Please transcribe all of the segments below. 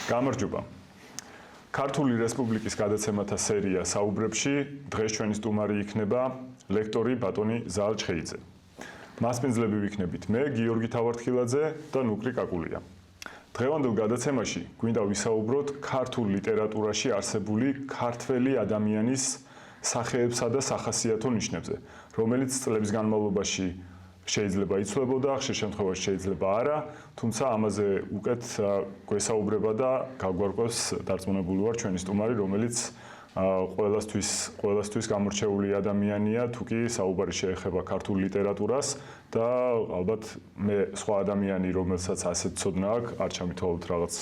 გამარჯობა. ქართული რესპუბლიკის გადაცემათა სერია საუბრებში დღეს ჩვენი სტუმარი იქნება ლექტორი ბატონი ზაალ ჩხეიძე. მასპინძლები ვიქნებით მე, გიორგი თავართხილაძე და ნუკრი კაკულია. დღევანდელ გადაცემაში გვინდა ვისაუბროთ ქართულ ლიტერატურაში არსებული ქართველი ადამიანის სახეებსა და სახასიათო ნიშნებზე, რომელიც წლების განმავლობაში შეიძლება იცვლებოდა, ხშირ შემთხვევაში შეიძლება არა, თუმცა ამაზე უკეთ გვესაუბრება და გაგვარკვევს დარწმუნებული ვარ ჩვენი სტუმარი, რომელიც ყველასთვის გამორჩეული ადამიანია, თუ კი საუბარი შეეხება ქართულ ლიტერატურას და ალბათ მე სხვა ადამიანი, რომელსაც ასეთ ცოდნა აქვს, არ ჩამითვალოთ რაღაც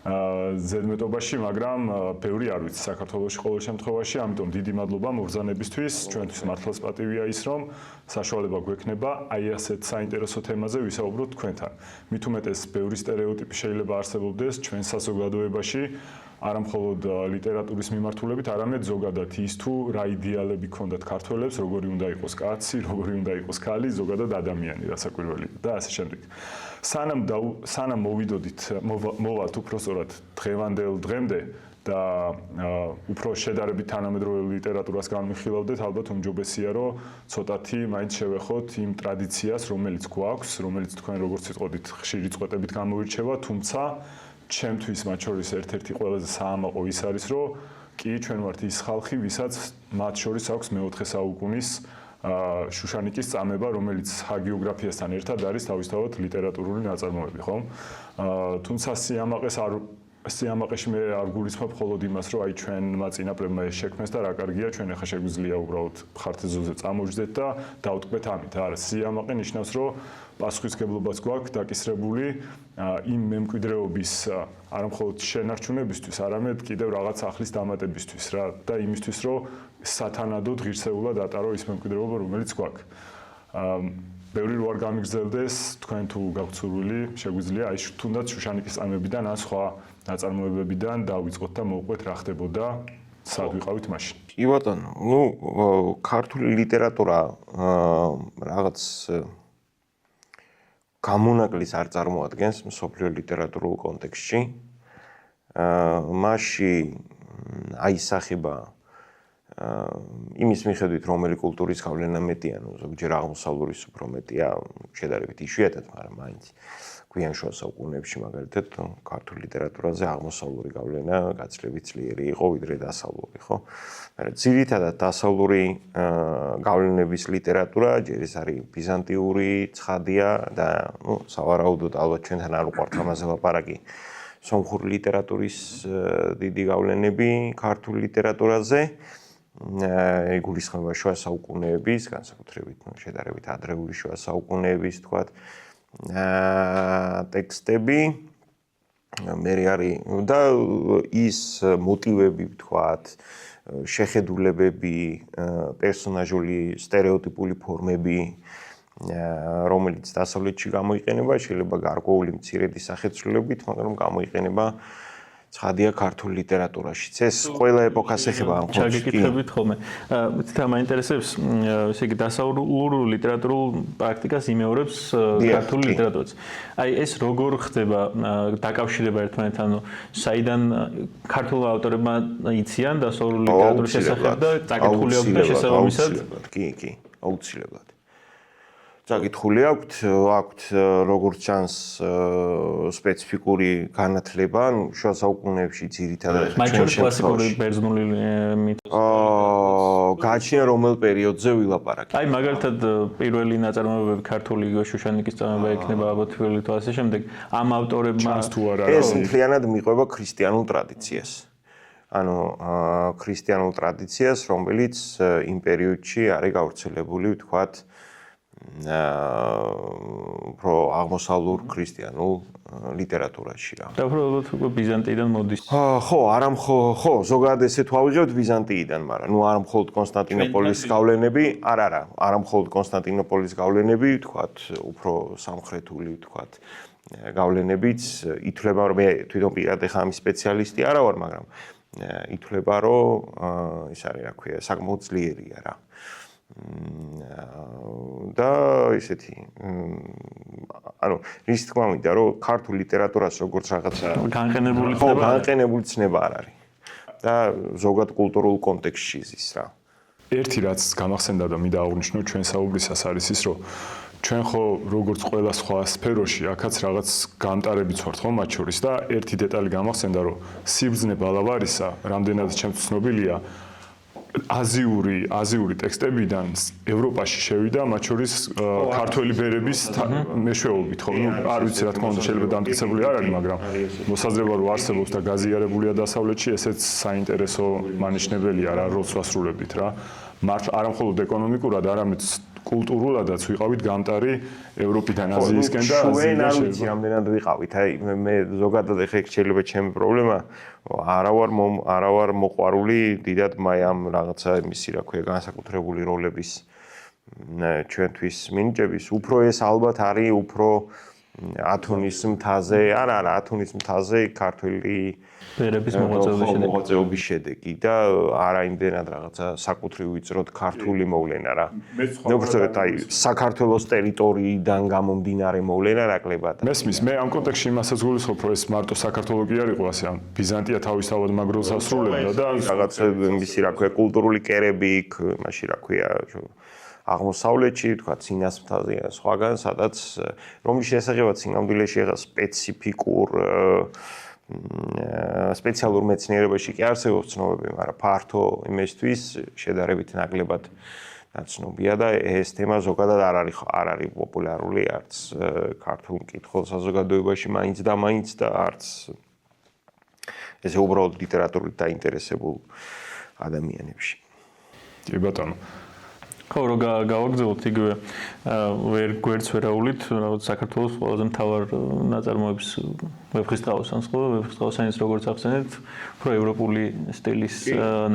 ზედმეტობაში, მაგრამ ბევრი არ ვიცი საქართველოში ყოველ შემთხვევაში, ამიტომ დიდი მადლობა მობრძანებისთვის, ჩვენთვის მართლაც პატივია ის, რომ საშუალება გვექნება აი ასეთ საინტერესო თემაზე ვისაუბროთ თქვენთან. მით უმეტეს ბევრი სტერეოტიპი შეიძლება არსებობდეს ჩვენ საზოგადოებაში, არა მხოლოდ ლიტერატურის მიმართულებით, არამედ ზოგადად ის თუ რა იდეალები ქონდათ ქართველებს, როგორი უნდა იყოს კაცი, როგორი უნდა იყოს ქალი, ზოგადად ადამიანი, რასაკვირველი და ასე შემდეგ. სანამ მოვიდოდით, მოვალთ უпростоრად დღევანდელ დღემდე და უფრო შედარებით თანამედროვე ლიტერატურას განვიხილავდეთ, ალბათ უმჯობესია, რომ ცოტათი მაინც შევეხოთ იმ ტრადიციას, რომელიც გვაქვს, რომელიც თქვენ როგორც ვიტყოდით, ხშირი წვეტებით გამოირჩევა, თუმცა ჩემთვის მათ შორის ერთ-ერთი ყველაზე საამაყო ის არის, რომ კი ჩვენ ვართ ის ხალხი, ვისაც მათ შორის აქვს მეოთხე საუკუნის შუშანიკის წამება, რომელიც ჰაგიოგრაფიასთან ერთად არის თავისთავად ლიტერატურული ნაწარმოები, ხო? თუმცა სიამაყეში მე არ გულისხმობ მხოლოდ იმას, რომ აი ჩვენმა წინაპრებმა ეს შექმნეს და რა კარგია, ჩვენ ახლა შეგვიძლია უბრალოდ ხართ-ეზოზე წამოვждეთ და დავტკბეთ ამით. არა, სიამაყე ნიშნავს, რომ პასუხისგებლობაც გვაქვს დაკისრებული იმ მემკვიდრეობის არა მხოლოდ შენარჩუნებისთვის, არამედ კიდევ რაღაც ახლის დამატებისთვის რა და იმისთვის, რომ სათანადოდ ღირსეულად ატარო ის მემკვიდრეობა, რომელიც გვაქვს. ბევრი რო არ გამიგრძელდეს, თქვენ თუ გაქვთ სურვილი, შეგვიძლია აი თუნდაც შუშანიკის წამებიდან ან სხვა ნაწარმოებებიდან დავიწყოთ და მოვყვეთ რა ხდებოდა, სად ვიყავით მაშინ. კი ბატონო, ქართული ლიტერატურა რაღაც გამონაკლის არ წარმოადგენს მსოფლიო ლიტერატურულ კონტექსტში. მასში აისახება იმის მიხედვით, რომელი კულტურის გავლენა მეტია, ზოგჯერ აღმოსავლურის უფრო მეტია, შედარებით იშვიათად, მაგრამ მაინც გვიან შუა საუკუნეებში მაგალითად ქართულ ლიტერატურაზე აღმოსავლური გავლენა გაცილებით ძლიერი იყო ვიდრე დასავლური, ხო? მაგრამ ძირითადად დასავლური გავლენების ლიტერატურა ჯერ ეს არის ბიზანტიური, ცხადია და სავარაუდოდ ალბათ ჩვენთან არ უყვართ ამაზე ლაპარაკი. სომხური ლიტერატურის დიდი გავლენები ქართულ ლიტერატურაზე იგულისხმება შუა საუკუნეების, განსაკუთრებით შედარებით ადრეული შუა საუკუნეების, თქვათ, ტექსტები, მე არის და ის მოტივები, თქვათ, შეხედულებები, პერსონაჟული სტერეოტიპული ფორმები, რომელიც დასავლეთში გამოიყენება, შეიძლება გარკვეული მცირედი სახეცვლილებით, მაგრამ გამოიყენება ცხადია ქართულ ლიტერატურაშიც. ეს ყველა ეპოქას ეხება ამ ხალხში. ჩაგეკითხებით ხოლმე. თითქოს მაინტერესებს, ესე იგი დასავლურ ლიტერატურულ პრაქტიკას იმეორებს ქართული ლიტერატურაც. აი ეს როგორ ხდება დაკავშირება ერთმანეთთან, ანუ საიდან ქართულ ავტორებმა იციან დასავლურ ლიტერატურის შესახებ და წაკითხული აქვს და შესაბამისად? კი, აუცილებლად. წაკითხული აქვთ როგორც ჩანს სპეციფიკური განათლება, ანუ შუა საუკუნეებში ძირითადად ჩვენ კლასიკური ბერძნული გააჩნია რომელ პერიოდზე ვილაპარაკეთ. აი მაგალითად პირველი ნაწარმოებები ქართული შუშანიკის წამება იქნება ალბათ პირველი თუ ასე შემდეგ ამ ავტორებმა ეს მთლიანად მიყვება ქრისტიანულ ტრადიციას. ანუ ქრისტიანულ ტრადიციას, რომელიც იმ პერიოდში არის გავრცელებული, ვთქვათ, უფრო აღმოსავლურ ქრისტიანულ ლიტერატურაში რა. და უბრალოდ ბიზანტიიდან მოდის. ხო, ზოგადად ესე თუ ავიღებთ ბიზანტიიდან, მაგრამ ნუ არა მხოლოდ კონსტანტინოპოლის გავლენები, არა მხოლოდ კონსტანტინოპოლის გავლენები, ვთქვათ, უფრო სამხრეთული, ვთქვათ, გავლენებიც ითვლება, რომ მე თვითონ პირადად ხა ამის სპეციალისტი არა ვარ, მაგრამ ითვლება, რომ ის არის, რა ქვია, საკმაოდ ძლიერია რა. და ისეთი ანუ რის თქმა უნდა რომ ქართულ ლიტერატურას როგორც რაღაცა განყენებული ცნება არ არის და ზოგად კულტურულ კონტექსტში ზის რა ერთი რაც გამახსენდა და მინდა აღვნიშნო ჩვენ საუბრისას არის ის რომ ჩვენ ხო როგორც ყველა სხვა სფეროში აქაც რაღაც გამტარებიც ვართ ხო მათ შორის და ერთი დეტალი გამახსენდა რომ სიბრძნე ბალავარისა რამდენადაც ჩემს ცნობილია აზიური ტექსტებიდან ევროპაში შევიდა მათ შორის ქართველი ბერების მეშვეობით ხო არ ვიცი რა თქმა უნდა შეიძლება დამტკიცებული არ არის მაგრამ მოსაზრება რომ არსებობს და გაზიარებულია დასავლეთში ესეც საინტერესო მანიშნებელია რა როლს ვასრულებდით რა არა მხოლოდ ეკონომიკურად არამედ კულტურულადაც ვიყავით გამტარი ევროპიდან აზიისკენ და ჩვენ არ ვიცი რამდენად ვიყავით აი მე ზოგადად ეხლა შეიძლება ჩემი პრობლემა არა ვარ მოყვარული დიდად მაი ამ რაღაცა იმისი რა ქვია განსაკუთრებული როლების ჩვენთვის მინიჭების უფრო ეს ალბათ არის უფრო ათონის მთაზე არა ათონის მთაზე ქართველი ბერების მოღვაწეობის შედეგი და არა იმდენად რაღაცა საკუთრივ ვიწროდ ქართული მოვლენა რა. მე უბრალოდ აი საქართველოს ტერიტორიიდან გამომდინარე მოვლენა ნაკლებად. მესმის მე ამ კონტექსტში იმასაც გულისხმობ რომ ეს მარტო საქართველო კი არ იყო ასე ან ბიზანტია თავისთავად მაგროლს ასრულებდა და რაღაც მისი რა ქვია კულტურული კერები იქ მაშინ რა ქვია აღმოსავლეთში თქვა ცინას მთაზე ან სხვაგან სადაც რომლის შესახებაც სინამდვილეში ეხა სპეციფიკურ სპეციალურ მეცნიერებაში კი არსებობს ცნობები, მაგრამ ფართო იმისთვის შედარებით ნაკლებად ნაცნობია და ეს თემა ზოგადად არ არის პოპულარული არც ქართულ მკითხველთა საზოგადოებაში მაინც და არც ესე უბრალოდ ლიტერატურით დაინტერესებულ ადამიანებში. კი ბატონო. ხო რო გავაგრძელოთ იგივე გვერდს ვერაულით რაღაც საქართველოს ყველაზე მთავარ ნაწარმოებს ვეფხისტყაოსანს ხო ვეფხისტყაოსანის როგორც ახსენეთ უფრო ევროპული სტილის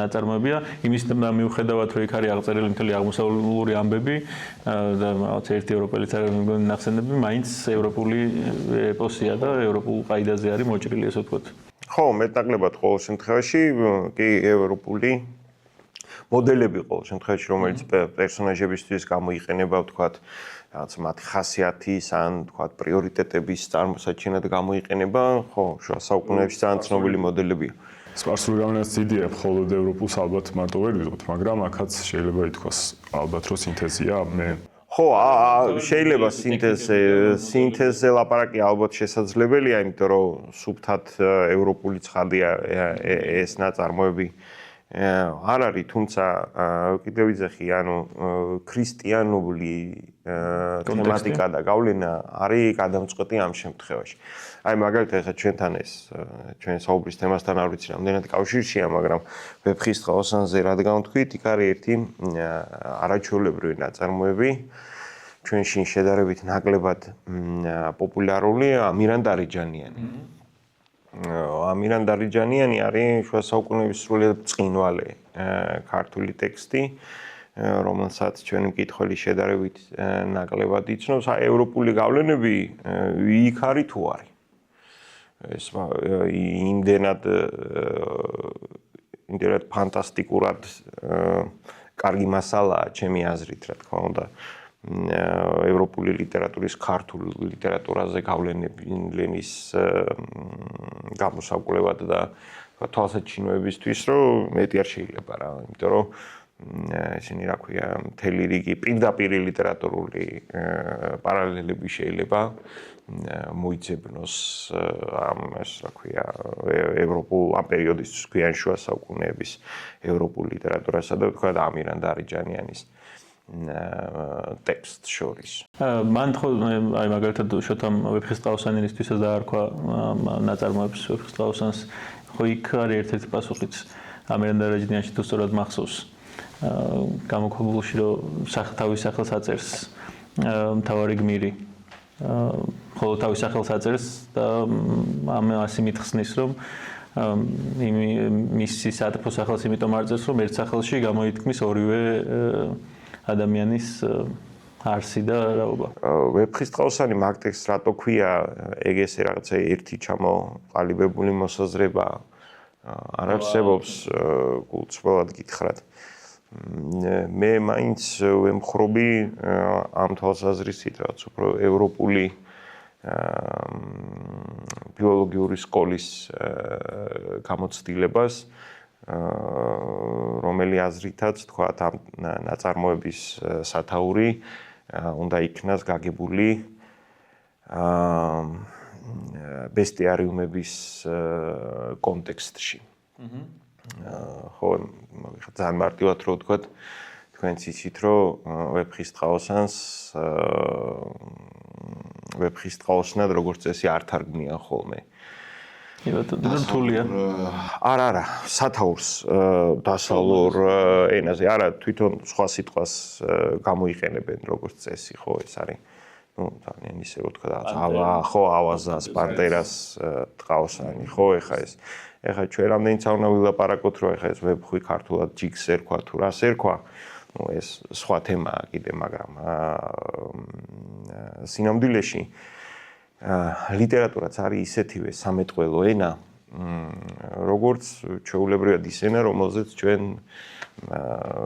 ნაწარმოებია იმის მიუხედავად რომ იქ არის აღწერილი მთელი აღმოსავლური ამბები და რაღაც ერთი ევროპელიც არის მეგონი ნახსენები მაინც ევროპული ეპოსია და ევროპულ ყაიდაზე არის მოჭრილი ესე ვთქვათ ხო მეტნაკლებად ყოველ შემთხვევაში კი ევროპული მოდელები ყოველ შემთხვევაში რომელიც პერსონაჟებისთვის გამოიყენება ვთქვათ რაღაც მათი ხასიათის ან ვთქვათ პრიორიტეტების წარმოსაჩენად გამოიყენება ხო შუა საუკუნეებში ძალიან ცნობილი მოდელებია სპარსული გავლენაც დიდია მხოლოდ ევროპულს ალბათ მარტო ვერ ვიღოთ მაგრამ აქაც შეიძლება ითქვას ალბათ რომ სინთეზია მე ხო შეიძლება სინთეზზე ლაპარაკი ალბათ შესაძლებელია იმიტომ რომ სუფთად ევროპული ცხადია ეს ნაწარმოები არ არის თუმცა კიდევ ვიძახი ანუ ქრისტიანული თემატიკა და გავლენა არის გადამწყვეტი ამ შემთხვევაში. აი მაგალითად ახლა ჩვენთან ეს ჩვენ საუბრის თემასთან არ ვიცი რამდენად კავშირშია, მაგრამ ვეფხისტყაოსანზე რადგან ვთქვით, იქ არის ერთი არაჩვეულებრივი ნაწარმოები ჩვენში შედარებით ნაკლებად პოპულარული ამირან დარიჯანიანი. ამირან დარიჯანიანი არის შუა საუკუნეების სრულიად ბრწყინვალე ქართული ტექსტი, რომელსაც ჩვენი მკითხველი შედარებით ნაკლებად იცნობს. აი ევროპული გავლენები იქ არის თუ არის. ეს იმდენად ფანტასტიკურად კარგი მასალაა ჩემი აზრით, რა თქმა უნდა. ევროპული ლიტერატურის ქართულ ლიტერატურაზე გავლენის გამოსაკვლევად და თვალსაჩინოებისთვის რომ მეტი არ შეიძლება რა, იმიტომ რომ ისინი რა ქვია, მთელი რიგი პირდაპირი ლიტერატურული პარალელები შეიძლება მოიცებნოს ამ ეს რა ქვია, ევროპულ ამ პერიოდისთვის ქვიან შუა საუკუნეების ევროპულ ლიტერატურასა და თქვა ამირან დარიჯანიანის ტექსტ შორის. მან ხო აი მაგალითად შოთამ ვეფხისტყაოსანისთვისაც დაარქვა ნაწარმოებს ვეფხისტყაოსანს ხო იქ არის ერთ-ერთი პასუხიც ამირან დარიჯანიანში თუ სწორად მახსოვს გამოქვაბულში რომ თავის სახელს აწერს მთავარი გმირი ხოლო თავის სახელს აწერს და ამას მითხსნის რომ მისი სატრფო სახელს იმიტომ არწერს რომ ერთ სახელში გამოითქმის ორივე ადამიანის არსი და რაობა. ვეფხისტყაოსანი მაგ ტექსტს რატო ქვია ეგ ესე რაღაცა ერთი ჩამოყალიბებული მოსაზრება არ არსებობს გულწრფელად გითხრათ. მე მაინც ვემხრობი ამ თვალსაზრისით, რაც უფრო ევროპული ბიოლოგიური სკოლის გამოცდილებას, რომელი აზრითაც თქვა ამ ნაწარმოების სათაური უნდა იქნას გაგებული ბესტიარიუმების კონტექსტში. ხო, ძალიან მარტივად რო ვთქვათ, თქვენც იცით, რომ ვეფხისტყაოსნად როგორც წესი არ თარგმნიან ხოლმე. რთულია. არა, სათაურს დასავლურ ენაზე, არა, თვითონ სხვა სიტყვას გამოიყენებენ როგორც წესი, ხო, ეს არის. ძალიან ისე რო თქვა, ხო, ავაზას, პანტერას, ტყაოსანი, ხო, ეხა ეს. ეხა ჩვენ რამდენიც არ უნდა ვილაპარაკოთ, რომ ეხა ეს ვებხვი ქართულად ჯიგს ერქვა თუ რას ერქვა, ეს სხვა თემაა კიდე, მაგრამ სინამდვილეში ლიტერატურაც არის ისეთივე სამეტყველო ენა, როგორც ჩვეულებრივად ის ენა, რომელზეც ჩვენ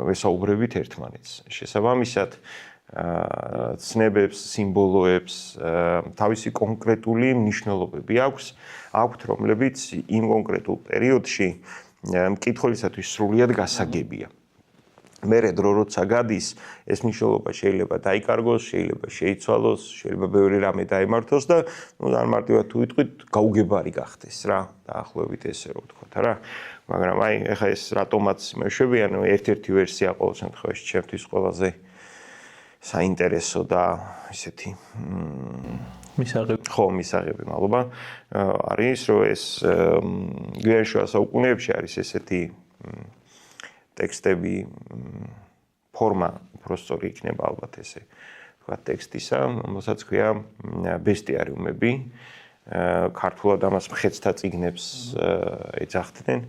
ვესაუბრებით ერთმანეთს. შესაბამისად, ცნებებს, სიმბოლოებს, თავისი კონკრეტული მნიშვნელობები აქვთ, რომლებიც იმ კონკრეტულ პერიოდში მკითხველისათვის სრულიად გასაგებია. მერე დრო როცა გადის, ეს მნიშვნელობა შეიძლება დაიკარგოს, შეიძლება შეიცვალოს, შეიძლება ბევრი რამე დაემართოს და ძალიან მარტივად თუ ვიტყვით, გაუგებარი გახდეს რა, დაახლოებით ესე რო ვთქვათ რა. მაგრამ აი, ეხა ეს რატომაც მეშვებია, ერთ-ერთი ვერსია ყოველ შემთხვევაში ჩემთვის ყველაზე საინტერესო და ისეთი მისაღები. ხო, მისაღები, მადლობა. არის რომ ეს გვიან შუა საუკუნეებში არის ესეთი ტექსტები ფორმა პროსტორი იქნება ალბათ ესე თქვა ტექსტისა, რომელსაც ქვია ბესტიარიუმები. ქართულად ამას მხეცთა წიგნებს ეძახდნენ.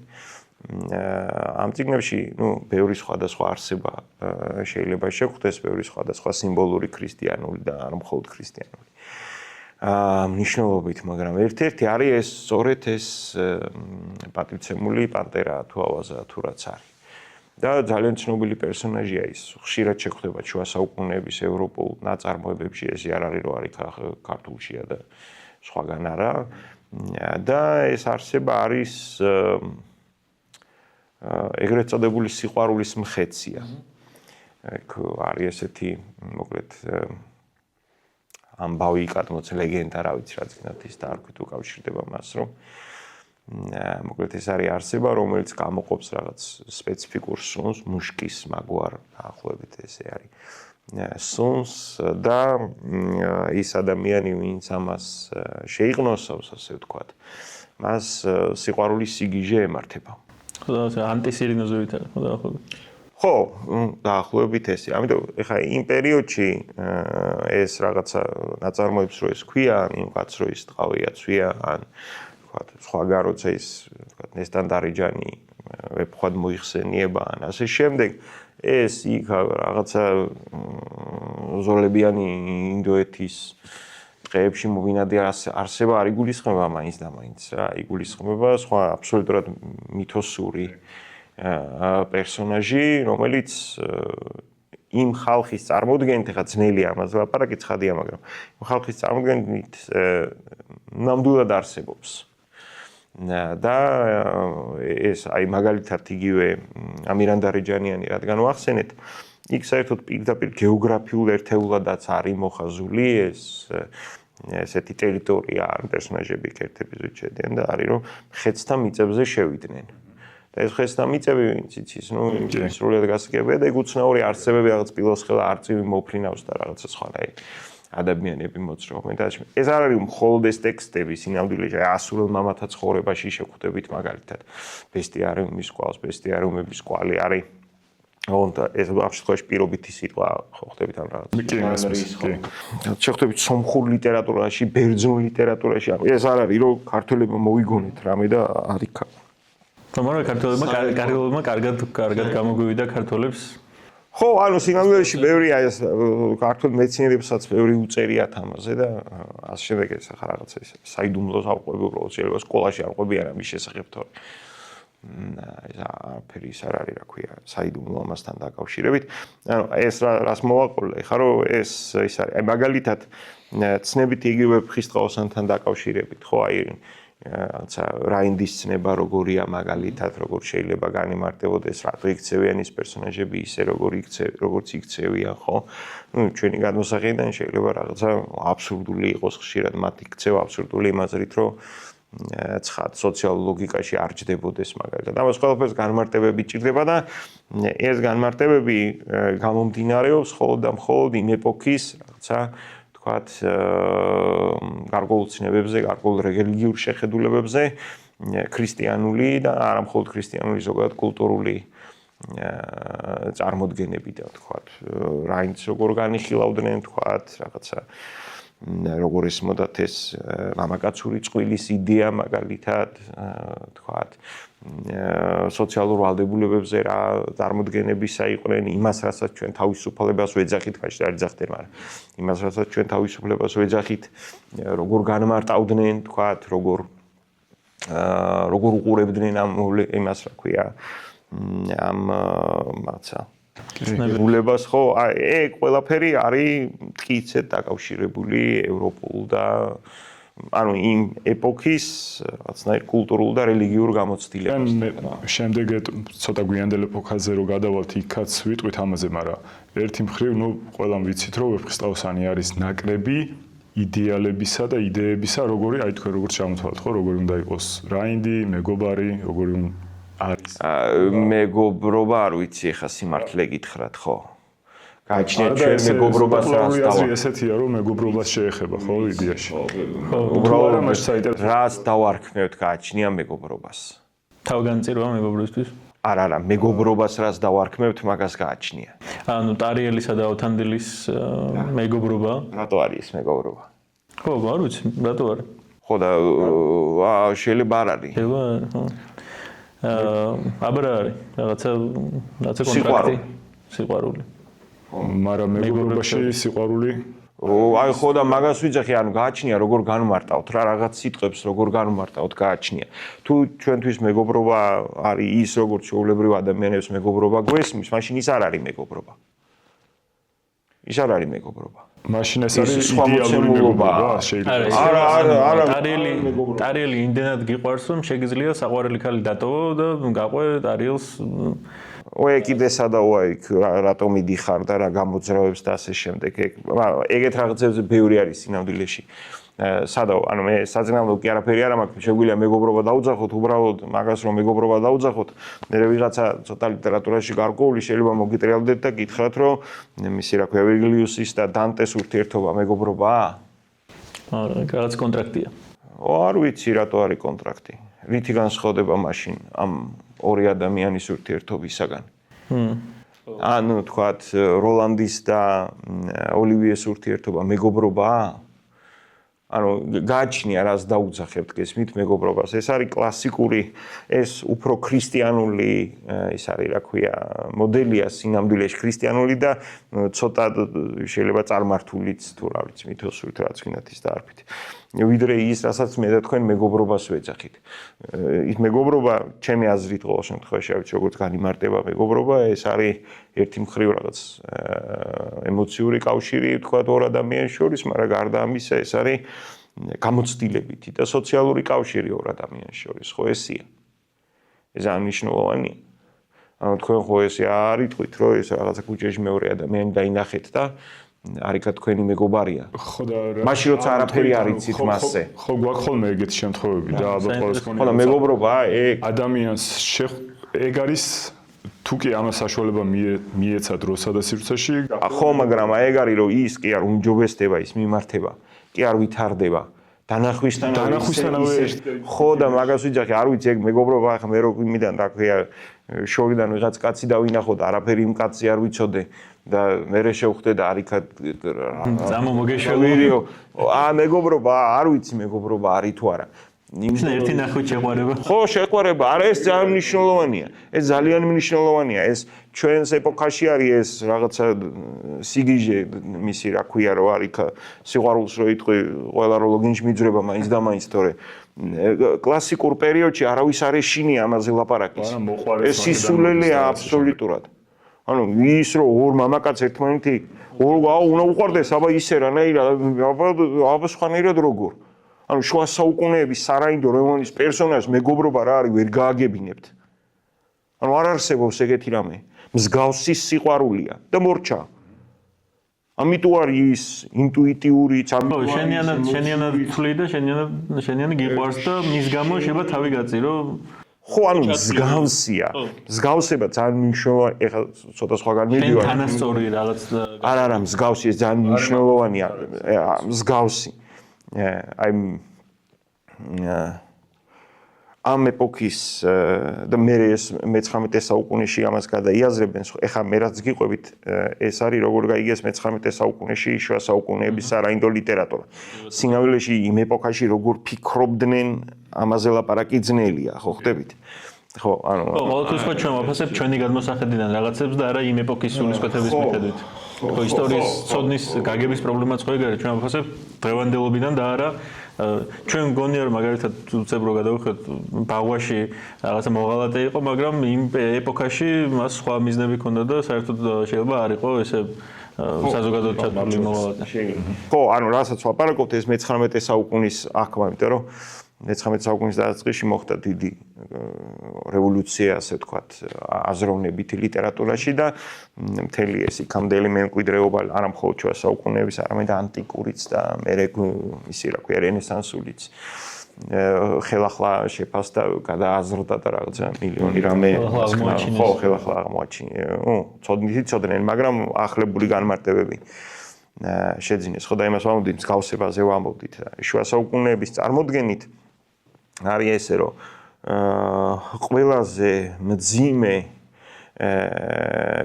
ამ წიგნებში, ბევრი სხვადასხვა არსება შეიძლება შეგვხვდეს, ბევრი სხვადასხვა სიმბოლური ქრისტიანული და არ მხოლოდ ქრისტიანული მნიშვნელობით, მაგრამ ერთ-ერთი არის ეს სწორედ ეს პატივცემული პანტერა თუ ავაზა თუ რაც არის. და ძალიან ცნობილი პერსონაჟია ის. ხშირად შეხვდება შუა საუკუნეების ევროპულ ნაწარმოებებში, ეს არ არის რომ არის ქართულშია და სხვაგან არა. და ეს არსება არის ეგრეთ წოდებული სიყვარულის მხეცია. ეგ არის ესეთი, მოკლედ ამბავი კადმოც ლეგენდა, რა ვიცი რა წინათ ის დაარქვით უკავშირდება მას, რომ მოკლედ ეს არის არსება, რომელიც გამოყოფს რაღაც სპეციფიკურ სუნს, მუშკის მაგვარ დაახლოებით ესე არის. სუნს და ის ადამიანი, ვინც ამას შეიღნოსავს, ასე ვთქვათ, მას სიყვარულის სიგიჟე ემართება. ანტისირინოზებით არის, ხო დაახლოებით. ხო, დაახლოებით ესე. ამიტომ ეხლა იმ პერიოდში ეს რაღაცა ნაწარმოებს რო ეს ქვია, იმ კაც რო ის ტყავია ცვია, ან ვთქვათ, სხვაგან როცა ის ვთქვათ, ნესტანდარიჯანი ვეფხვად მოიხსენიება, ან ასე შემდეგ, ეს იქ რაღაცა ზოლებიანი ინდოეთის დღეებში მოვინადი არსება არ იგულისხმება მაინც და მაინც რა, იგულისხმება სხვა აბსოლუტურად მითოსური პერსონაჟი, რომელიც იმ ხალხის წარმოდგენით, ეხლა ძნელი ამაზე ლაპარაკი ცხადია, მაგრამ იმ ხალხის წარმოდგენით ნამდვილად არსებობს. და ეს აი მაგალითად იგივე ამირანდარეჯანიანი რადგან ვახსენეთ, იქ საერთოდ პირდაპირ გეოგრაფიულ ერთეულადაც არის მოხაზული ესეთი ტერიტორია ან პერსონაჟები ერთ-ერთი ზუსტ შედიან და არის რომ ხეცთა მიწებზე შევიდნენ. და ეს ხეცთა მიწები ვინც იცის, სრულიად გასაგებია და ეგ უცნაური არსებები რაღაც პილოსხელა არწივი მოფრინავს და რაღაცა სხვანაირი ადამიანები მოძრაობენ და ეს არ არის მხოლოდ ეს ტექსტები, სინამდვილეში ასურელ მამათა ცხოვრებაში შეხვდებით მაგალითად ბესტიარიუმის კვალს, ბესტიარიუმების კვალი არის და ეს ამ შემთხვევაში პირობითი სიტყვა ხო ხდებით ამ რაღაც. შეხვდებით სომხურ ლიტერატურაში, ბერძნულ ლიტერატურაში. ეს არ არის რომ ქართველებმა მოვიგონეთ რამე და არიქა. მაგრამ ქართველებმა კარგად გამოგვივიდა ქართველებს. ხო, ანუ სინამდვილეში ბევრია ეს ქართულ მეცნიერებსაც ბევრი უწერიათ ამაზე და ასე შემდეგ ეს ახლა რაღაცა ის საიდუმლოს ავყვები უბრალოდ შეიძლება სკოლაში არ ყვებიან ამის შესახებ თორე არაფერი ის არ არის, რა ქვია, საიდუმლო ამასთან დაკავშირებით. ანუ ეს რას მოვაყოლე, ხა რომ ეს არის, აი მაგალითად ცნებით იგივე ფხისტყაოსანთან დაკავშირებით, ხო, აი რაცა რაინდის ცნება როგორია მაგალითად, როგორ შეიძლება განემარტებოდეს, რატო იქცევიან ის პერსონაჟები ისე როგორც იქცევიან, ხო? ნუ ჩვენი გადმოსახედიდან შეიძლება რაღაცა აბსურდული იყოს ხშირად მათი ქცევა აბსურდული იმაზრით, რომ ცხად სოციალურ ლოგიკაში არ ჯდებოდეს მაგალითად. ამას ყველაფერს განმარტებები ჭირდება და ეს განმარტებები გამომდინარეობს მხოლოდ და მხოლოდ იმ ეპოქის რაღაცა თქვათ გარკვეულ ცნებებზე, გარკვეულ რელიგიურ შეხედულებებზე, ქრისტიანული და არა მხოლოდ ქრისტიანული, ზოგადად კულტურული წარმოდგენებიდან, თქვათ, რაინც როგორ განიხილავდნენ, თქვათ, რაღაცა როგორ ესმოდათ ეს მამაკაცური წყვილის იდეა მაგალითად, თქვათ, სოციალურ ვალდებულებებზე რა წარმოდგენებისა იყვნენ, იმას, რასაც ჩვენ თავისუფლებას ვეძახით, ხაში არ ეძახდნენ, მაგრამ იმას, რასაც ჩვენ თავისუფლებას ვეძახით, როგორ განმარტავდნენ, თქვათ, როგორ უყურებდნენ ამ იმას, რა ქვია, ამ რაღაცა ულებას, ხო, ეგ ყველაფერი არის მტკიცედ დაკავშირებული ევროპულ და ანუ იმ ეპოქის რაღაცნაირ კულტურულ და რელიგიურ გამოცდილებასთან. შემდეგ ცოტა გვიანდელ ეპოქაზე რო გადავალთ, იქაც ვიტყვით ამაზე, მაგრამ ერთი მხრივ, ნუ ყველამ ვიცით, რომ ვეფხისტყაოსანი არის ნაკრები იდეალებისა და იდეებისა, როგორი, აი თქვენ როგორც ჩამოთვალეთ, ხო, როგორი უნდა იყოს რაინდი, მეგობარი, როგორი არის. მეგობრობა არ ვიცი, ეხა სიმართლე გითხრათ, ხო? გააჩნიათ ჩვენ მეგობრობას რას ესეთია, რომ მეგობრობას შეეხება, ხო, იდეაში. უბრალოდ რას დავარქმევთ გააჩნია მეგობრობას. თავგანწირვა მეგობრისთვის? არა, მეგობრობას რას დავარქმევთ, მაგას გააჩნია. ანუ ტარიელისა და ოთანდილის მეგობრობა. რატო არის ეს მეგობრობა? ხო, არ ვიცი, რატო არის? ხო და შეიძლება არ არის. შეიძლება, ხო. აბა არის, რაღაცა კონტრაქტი, სიყვარული. მაგრამ მეგობრობაში სიყვარული აი ხო და მაგას ვიძახი, ანუ გააჩნია როგორ განმარტავთ რა რაღაც სიტყვებს როგორ განმარტავთ გააჩნია. თუ ჩვენთვის მეგობრობა არის ის როგორც ჩვეულებრივ ადამიანებს მეგობრობა გვესმის, მაშინ ის არ არის მეგობრობა. ის არ არის მეგობრობა. მაშინ ეს არის იდეალური მეგობრობა, შეიძლება. არა, ტარიელი იმდენად გიყვარს, რომ შეგიძლია საყვარელი ქალი დატოვო და გაყვე ტარიელს ой კიდე სადაოა იქ რატო მიდიხარ და რა გამოძრავებს და ასე შემდეგ ეგეთ რაღაცებზე ბევრი არის სინამდვილეში სადაო ანუ მე საძინავო კი არაფერი არ მაქვს შეგვიძლია მეგობრობა დაუძახოთ უბრალოდ მაგას რომ მეგობრობა დაუძახოთ მე ვიღაცა ცოტა ლიტერატურაში გარკვეული შეიძლება მოგიტრიალდეთ და გითხრათ რომ მისი რა ქვია ვირგილიუსის და დანტეს ურთიერთობა მეგობრობაა არა რაღაც კონტრაქტია არ ვიცი რატო არის კონტრაქტი რითი განსხვავდება მაშინ ამ ორი ადამიანის ურთიერთობისაგან. ანუ თქვათ როლანდის და ოლივიეს ურთიერთობა მეგობრობაა? ანუ გააჩნია რას დაუძახებთ გესმით მეგობრობას. ეს არის კლასიკური, ეს უფრო ქრისტიანული, ის არის რა ქვია, მოდელია სინამდვილეში ქრისტიანული და ცოტა შეიძლება წარმართულიც თუ რა ვიცი, მითოსურით რაც ვინათ ის დაარფით. ვიდრე ის, რასაც მე და თქვენ მეგობრობას ვეძახით. ის მეგობრობა, ჩემი აზრით ყოველ შემთხვევაში, არ ვიცი, როგორც განიმარტება მეგობრობა, ეს არის ერთი მხრივ რაღაც ემოციური კავშირი, თქვა ორ ადამიანის შორის, მაგრამ გარდა ამისა, ეს არის გამოცდილებითი და სოციალური კავშირი ორ ადამიანის შორის, ხო ესია. ეს აღნიშნულოვანია. ანუ თქვენ ხო ესე არ იტყვით, რომ ეს რაღაცა ქუჩაში მეორე ადამიანი დაინახეთ და არიქა თქვენი მეგობარია. ხო და მაშინ როცა არაფერი არ იცით მასზე. ხო გვაქვს ხოლმე ეგეთი შემთხვევები და ალბათ ყოველთვის ხო და მეგობრობა ეგ ადამიანს ეგ არის თუ კი ამას საშუალება მიეცა დროსა და სივრცეში ხო მაგრამ ეგ არის რომ ის კი არ უმჯობესდება ის მიმართება კი არ ვითარდება დანახვისთანავე ხო და მაგას ვიძახი არ ვიცი ეგ მეგობრობა ახლა მე რო იმიდან რა ქვია შორიდან ვიღაც კაცი დავინახო და არაფერი იმ კაცზე არ ვიცოდე და მე შევხვდე და არიქა ზამო მოგეშველიო მეგობრობა არ ვიცი მეგობრობა არის თუ არა ერთი ნახვით შეყვარება. ხო, შეყვარება, არა ეს ძალიან მნიშვნელოვანია. ეს ძალიან მნიშვნელოვანია. ეს ჩვენს ეპოქაში არის ეს რაღაცა სიგიჟე მისი რა ქვია რომ არის სიყვარულს რო იტყვი, ყველა რო ლოგინში მიძრება მაინც და მაინც, თორე კლასიკურ პერიოდში არავის არ ეშინია ამაზე ლაპარაკის. ეს სისულელეა აბსოლუტურად. ანუ ის რომ ორ მამაკაც ერთმანეთი უნდა უყვარდეს, აბა ისე რანაირად, აბა სხვანაირად როგორ. ანუ შუა საუკუნეების სარაინდო რომანის პერსონაჟს მეგობრობა რა არის ვერ გააგებინებთ. ანუ არ არსებობს ეგეთი რამე. მსგავსი სიყვარულია და მორჩა. ამიტომ არის ის ინტუიტიური, შენიანად თვლი და შენიანი გიყვარს და მის გამო შეიძლება თავი გაწირო. ხო, ანუ მსგავსია. მსგავსება ძალიან მნიშვნელოვანი, ეხლა ცოტა სხვაგან მიდივარ. თანასწორი რაღაც არა, მსგავსი ეს ძალიან მნიშვნელოვანია. მსგავსი. ამ ეპოქის და მე ეს მე-19 საუკუნეში ამას გადაიაზრებენ. ეხლა მე რაც გიყვებით, ეს არის როგორ გაიგეს მე-19 საუკუნეში შუა საუკუნეების სარაინდო ლიტერატურა. სინამდვილეში იმ ეპოქაში როგორ ფიქრობდნენ ამაზე ლაპარაკი ძნელია, ხო ხდებით? ხო, ანუ ყოველთვის ხო ჩვენ ვაფასებთ ჩვენი გადმოსახედიდან რაღაცებს და არა იმ ეპოქის სულისკვეთების მიხედვით. ხო, ისტორიის ცოდნის გაგების პრობლემაც ხო ეგ არის, ჩვენ ვაფასებთ დღევანდელობიდან და არა ჩვენ გონია რომ მაგალითად უცებ რო გადავიხოთ ბაღვაში რაღაცა მოღალატე იყო, მაგრამ იმ ეპოქაში მას სხვა მიზნები ჰქონდა და საერთოდ შეიძლება არ იყო ესე საზოგადოებრივ ჩართული მოღალატე. ხო, ანუ რასაც ვაპარაკობთ ეს მე-19 საუკუნის აღქმა, იმიტომ რომ მე-19 საუკუნის დასაწყისში მოხდა დიდი რევოლუცია, ასე ვთქვათ, აზროვნებითი ლიტერატურაში და მთელი ეს იქამდელი მემკვიდრეობა არა მხოლოდ შუა საუკუნეების, არამედ ანტიკურიც და მერე ისი რა ქვია რენესანსულიც ხელახლა შეფასდა, გადააზრდა და რაღაცა მილიონი რამე ხო, ხელახლა აღმოაჩინეს. ცოდნით, მაგრამ ახლებული განმარტებები შეძინეს. ხო და იმას ვამბობდით, მსგავსებაზე ვამბობდით. შუა საუკუნეების წარმოდგენით არის ესე რომ ყველაზე მძიმე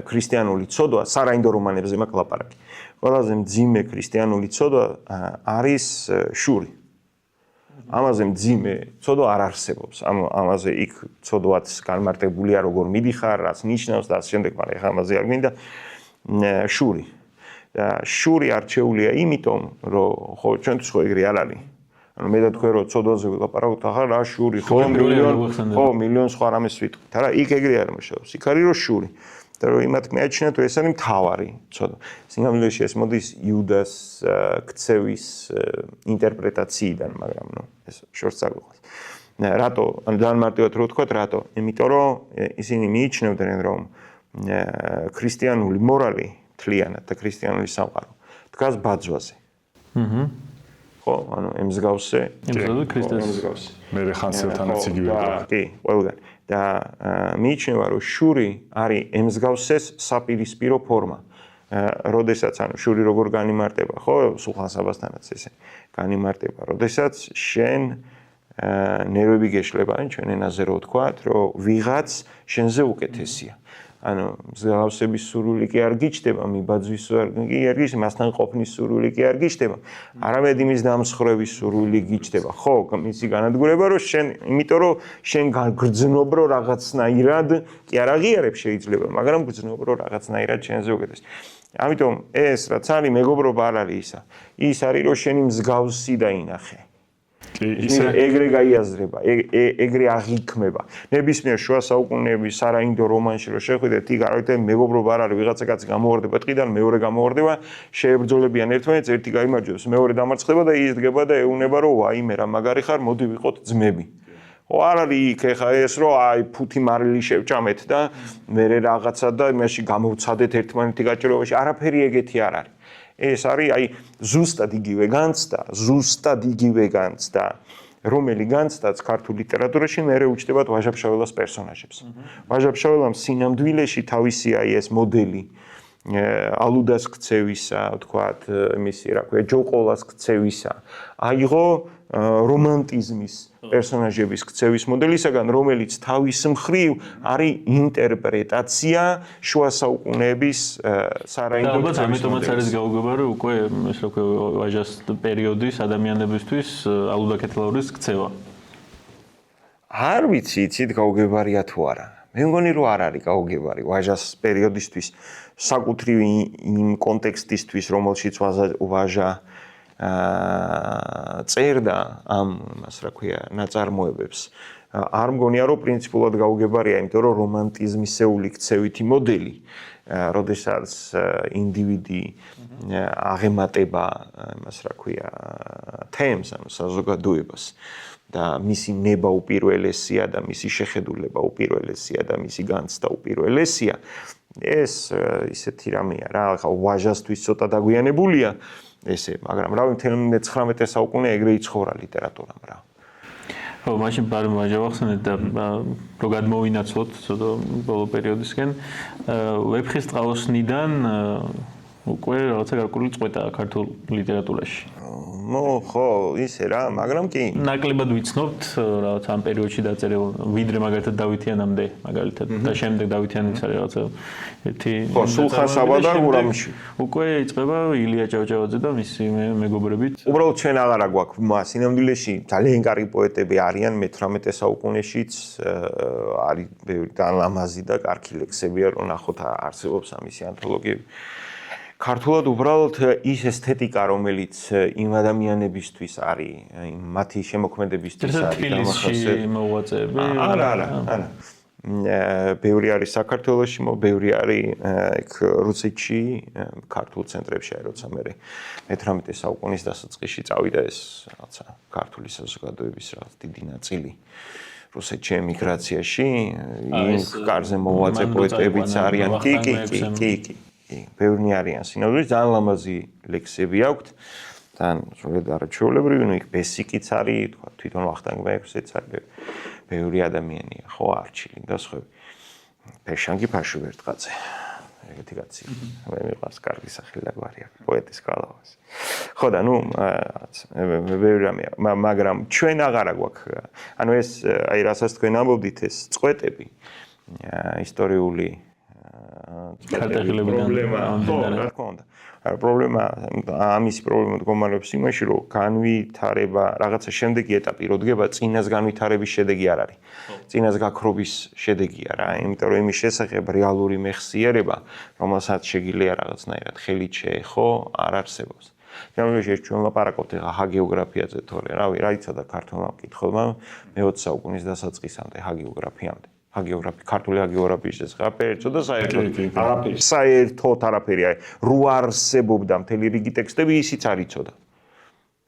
ქრისტიანული ცოდვა სარაინდო რომანებზე მაქვს ლაპარაკი. ყველაზე მძიმე ქრისტიანული ცოდვა არის შური. ამაზე მძიმე ცოდვა არ არსებობს. ამაზე იქ ცოდვაც განმარტებულია როგორ მიდიხარ, რაც ნიშნავს და ასე შემდეგ, მაგრამ ეხლა ამაზე არ გვინდა შური. და შური არჩეულია იმიტომ, რომ ხო ჩვენთვის ხო ეგრე არ არის. ანუ მე და თქვენ რო ცოდვაზე ვილაპარაკოთ, ახლა რა შური, ხო მილიონ სხვა რამეს ვიტყვით. არა, იქ ეგრე არ მუშაობს. იქ არის რომ შური. და რომ იმათ მეაჩნიათ, რომ ეს არის მთავარი ცოდვა. სინამდვილეში ეს მოდის იუდას ქცევის ინტერპრეტაციიდან, მაგრამ ნუ ეს შორს წაგვიყვანს. რატო? ანუ ძალიან მარტივად რო ვთქვათ, რატო? იმიტომ რომ ისინი მიიჩნევდნენ, რომ ქრისტიანული მორალი თლიანად და ქრისტიანული სამყარო დგას ბაძვაზე. ხო, ანუ ემსგავსე ქრისტეს. მე ხანსელთანაც იგივე. კი, ყველგან. და მიიჩნევა, რომ შური არის ემსგავსეს საპირისპირო ფორმა. როდესაც ანუ შური როგორ განიმარტება, ხო, სულხან-საბასთანაც ესე განიმარტება, როდესაც შენ ნერვები გეშლება, ჩვენ ენაზე რო ვთქვათ, რომ ვიღაც შენზე უკეთესია. ანუ მსგავსების სურვილი კი არ გიჩნდება, მიბაძვის კი არ გიჩნდება, მასთან ყოფნის სურვილი კი არ გიჩნდება, არამედ იმის დამსხრევის სურვილი გიჩნდება. ხო, მისი განადგურება, რომ შენ, იმიტომ რომ შენ გგრძნობ რომ რაღაცნაირად კი არ აღიარებ შეიძლება, მაგრამ გგრძნობ რომ რაღაცნაირად შენზე უკეთეს. ამიტომ ეს რაც არის მეგობრობა არ არის ისა. ის არის რომ შენი მსგავსი დაინახე. ეგრე გაიაზრება, ეგრე აღიქმება. ნებისმიერ შუა საუკუნეების სარაინდო რომანში რო შეხვიდეთ, იქ არავითარი მეგობრობა არ არის, ვიღაცა კაცი გამოვარდება ტყიდან, მეორე გამოვარდება, შეებრძოლებიან ერთმანეთს, ერთი გაიმარჯვებს, მეორე დამარცხდება და ის დგება და ეუბნება, რომ ვაიმე რა მაგარი ხარ, მოდი ვიყოთ ძმები. ხო, არ არის იქ ეხა ეს რომ აი ფუთი მარილი შევჭამეთ და მე რაღაცა და იმაში გამოვცადეთ ერთმანეთი გაჭირებაში, არაფერი ეგეთი არ არის. ეს არის აი ზუსტად იგივე განცდა, რომელი განცდაც ქართულ ლიტერატურაში მერე უჩნდებათ ვაჟა-ფშაველას პერსონაჟებს. ვაჟა-ფშაველამ სინამდვილეში თავისი აი ეს მოდელი ალუდას ქცევისა, ვთქვათ, მისი რა ქვია, ჯოყოლას ქცევისა, აიღო რომანტიზმის პერსონაჟების ქცევის მოდელისაგან, რომელიც თავის მხრივ არის ინტერპრეტაცია შუა საუკუნეების სარაინდო ალბათ ამიტომაც არის გაუგება, რომ უკვე ეს რა ქვია ვაჟას პერიოდის ადამიანებისთვის ალუდა კეთილაურის ქცევა. არ ვიცი, იცით გაუგებარია თუ არა. მე მგონი რომ არ არის გაუგებარი ვაჟას პერიოდისთვის, საკუთრივ იმ კონტექსტისთვის, რომელშიც ვაჟა წერდა ამ მას რა ქვია, ნაწარმოებებს. არ მგონია რომ პრინციპულად გაუგებარია, იმიტომ რომ რომანტიზმისეული ქცევითი მოდელი, როდესაც ინდივიდი აღემატება იმას რა ქვია, თემს, ანუ საზოგადოებას და მისი ნება უპირველესია და მისი შეხედულება უპირველესია და მისი განცდა უპირველესია, ეს ისეთი რამეა რა, ხა ვაჟასთვის ცოტა დაგვიანებულია ესე, მაგრამ რავი, მთელ 19 საუკუნე ეგრე იცხოვრა ლიტერატურამ რა. ხო, მაშინ ვაჟა ვახსენეთ და რო გადმოვინაცვლოთ ცოტა ბოლო პერიოდისკენ, ვეფხისტ ყაოსნიდან უკვე რაღაცა გარკვეული წყვეტაა ქართულ ლიტერატურაში. ნუ ხო, ისე რა, მაგრამ კი. ნაკლებად ვიცნობთ რაღაც ამ პერიოდში დაწერილ, ვიდრე მაგალითად დავითიანამდე, მაგალითად და შემდეგ დავითიანიც არის რაღაცა ერთი ხო, სულხან საბადარგურამში. უკვე იწყება ილია ჭავჭავაძე და მისი მეგობრებით. უბრალოდ ჩვენ აღარა გვაქვს სინამდვილეში ძალიან კარგი პოეტები არიან მე-18 საუკუნეშიც არის ბევრი და ლამაზი და კარგი ლექსებია, რომ ნახოთ არსებობს ამისი ანთოლოგიები. ქართულად უბრალოდ ის ესთეტიკა, რომელიც იმ ადამიანებისთვის არის, მათი შემოქმედებისთვის არის თბილისში მოღვაწეები. არა. ბევრი არის საქართველოში, ბევრი არის იქ რუსეთში, ქართულ ცენტრებში, როცა მე-18 საუკუნის დასაწყისში წავიდა ეს რაღაცა ქართული საზოგადოების რაღაც დიდი ნაწილი რუსეთში ემიგრაციაში, იმ კარზე მოღვაწე პოეტებიც არიან. კი. ბევრი არიან სინამდვილეში, ძალიან ლამაზი ლექსები აქვთ. თან სულად არაჩვეულებრივი, ნუ იქ ბესიკიც არის, თქვა თვითონ ვახტანგ მეექვსეც არის. ბევრი ადამიანია, ხო, არჩილი და სხვა. ფეშანგი ფაშუვერტყაძე. ეგეთი კაცი. მე მიყვარს კარგი სახელი და გვარი აქვს, პოეტის კალავას. ხო და ნუ ბევრი რამეა, მაგრამ ჩვენ აღარა გვაქვს. ანუ ეს აი რასაც თქვენ ამბობდით ეს წყვეტები ისტორიული პრობლემა ამის პრობლემა მდგომარეობს იმაში, რომ განვითარება რაღაცა შემდეგი ეტაპი რო დგება, წინას განვითარების შედეგი არ არის. წინას გაქრობის შედეგია რა, იმიტომ რომ იმის შესახებ რეალური მეხსიერება, რომელსაც შეგიძლია რაღაცნაირად ხელით შეეხო, არ არსებობს. თუმცა ჩვენ ვლაპარაკობთ ახლა ჰაგეოგრაფიაზე, თორე რავი, რა იცოდა ქართულმა მკითხველმა მე-20 საუკუნის დასაწყისამდე ჰაგეოგრაფიამდე. ქართული ჰაგეოგრაფიის შესახებ იცოდა საერთოდ არაფერი არის. რო არსებობდა მთელი რიგი ტექსტები, ისიც არ იცოდა.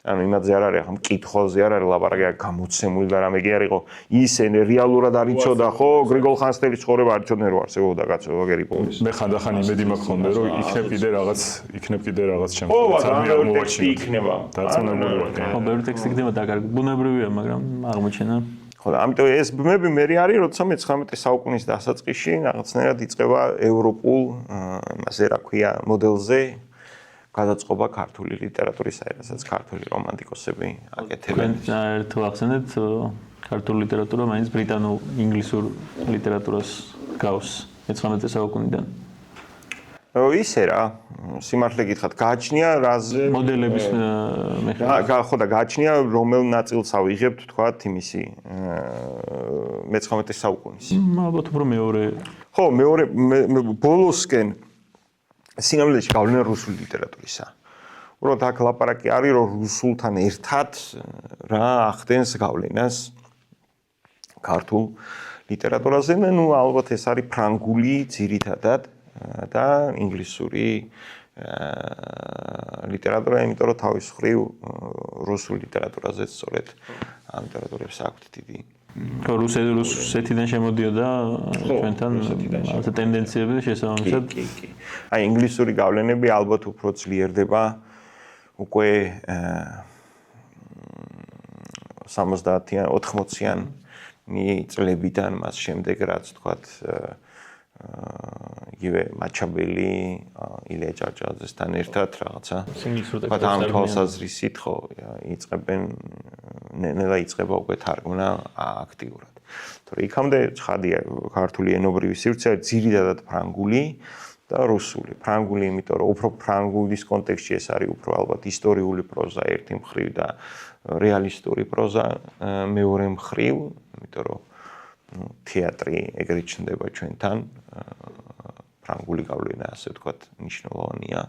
ანუ იმაზე არ არის, ახლა მკითხველზე არ არის ლაპარაკი, გამოცემული და რამე კი არ იყო. ისე რეალურად არ იცოდა, ხო, გრიგოლ ხანძთელის ცხოვრება არ იცოდნენ, რო არსებობდა კაცო, ვაგერი პოვის. მე ხანდახან იმედი მაქვს ხოლმე, რომ იქნებ კიდე რაღაც შემდგომ. ხო, ტექსტი იქნება. დარწმუნებული ვარ. ხო, ბევრი ტექსტი იქნება დაკარგული. ბუნებრივია, მაგრამ აღმოჩენა ხო, ამიტომ ეს ბმები მე არის, როცა მე-19 საუკუნის დასაწყისში რაღაცნაირად იწყება ევროპულ, ასე რა ქვია, მოდელზე გადაწყობა ქართული ლიტერატურის, რასაც ქართული რომანტიკოსები აკეთებენ. თუ ახსენეთ, ქართული ლიტერატურა მაინც ბრიტანულ, ინგლისურ ლიტერატურას გავს მე-19 საუკუნიდან. ისე რა, სიმართლე გითხრათ, გააჩნია რაზე მოდელების ხო და გააჩნია რომელ ნაწილს ავიღებთ, თქვათ, იმისი მე-19 საუკუნის. ალბათ უფრო მეორე. ხო, მეორე ბოლოსკენ სინამდვილეში გავლენა რუსული ლიტერატურისა. უბრალოდ აქ ლაპარაკი არის, რომ რუსულთან ერთად რა ახდენს გავლენას ქართულ ლიტერატურაზე, ნუ ალბათ ეს არის ფრანგული ძირითადად და ინგლისური ლიტერატურა, იმიტომ რომ თავის მხრივ რუსულ ლიტერატურაზე სწორედ ამ ლიტერატურებს აქვთ დიდი. ხო, რუსეთიდან შემოდიოდა ჩვენთან ასე ტენდენციები და შესაბამისად. კი. აი, ინგლისური გავლენები ალბათ უფრო ძლიერდება უკვე 70-იან, 80-იან წლებიდან, მას შემდეგ რაც თქვათ იგივე მაჩაბელი, ილია ჭავჭავაძესთან ერთად რაღაცა. თქვათ ამ თვალსაზრისით ხო იწყებენ ნელა იწყება უკვე თარგმნა აქტიურად. თორე იქამდე ცხადია ქართული ენობრივი სივრცე ძირითადად ფრანგული და რუსული. ფრანგული, იმიტომ რომ უფრო ფრანგულის კონტექსტში ეს არის უფრო ალბათ ისტორიული პროზა ერთი მხრივ და რეალისტური პროზა მეორე მხრივ, იმიტომ რომ თეატრი ეგრეთ ჩნდება ჩვენთან. ფრანგული გავლენა ასე ვთქვათ მნიშვნელოვანია.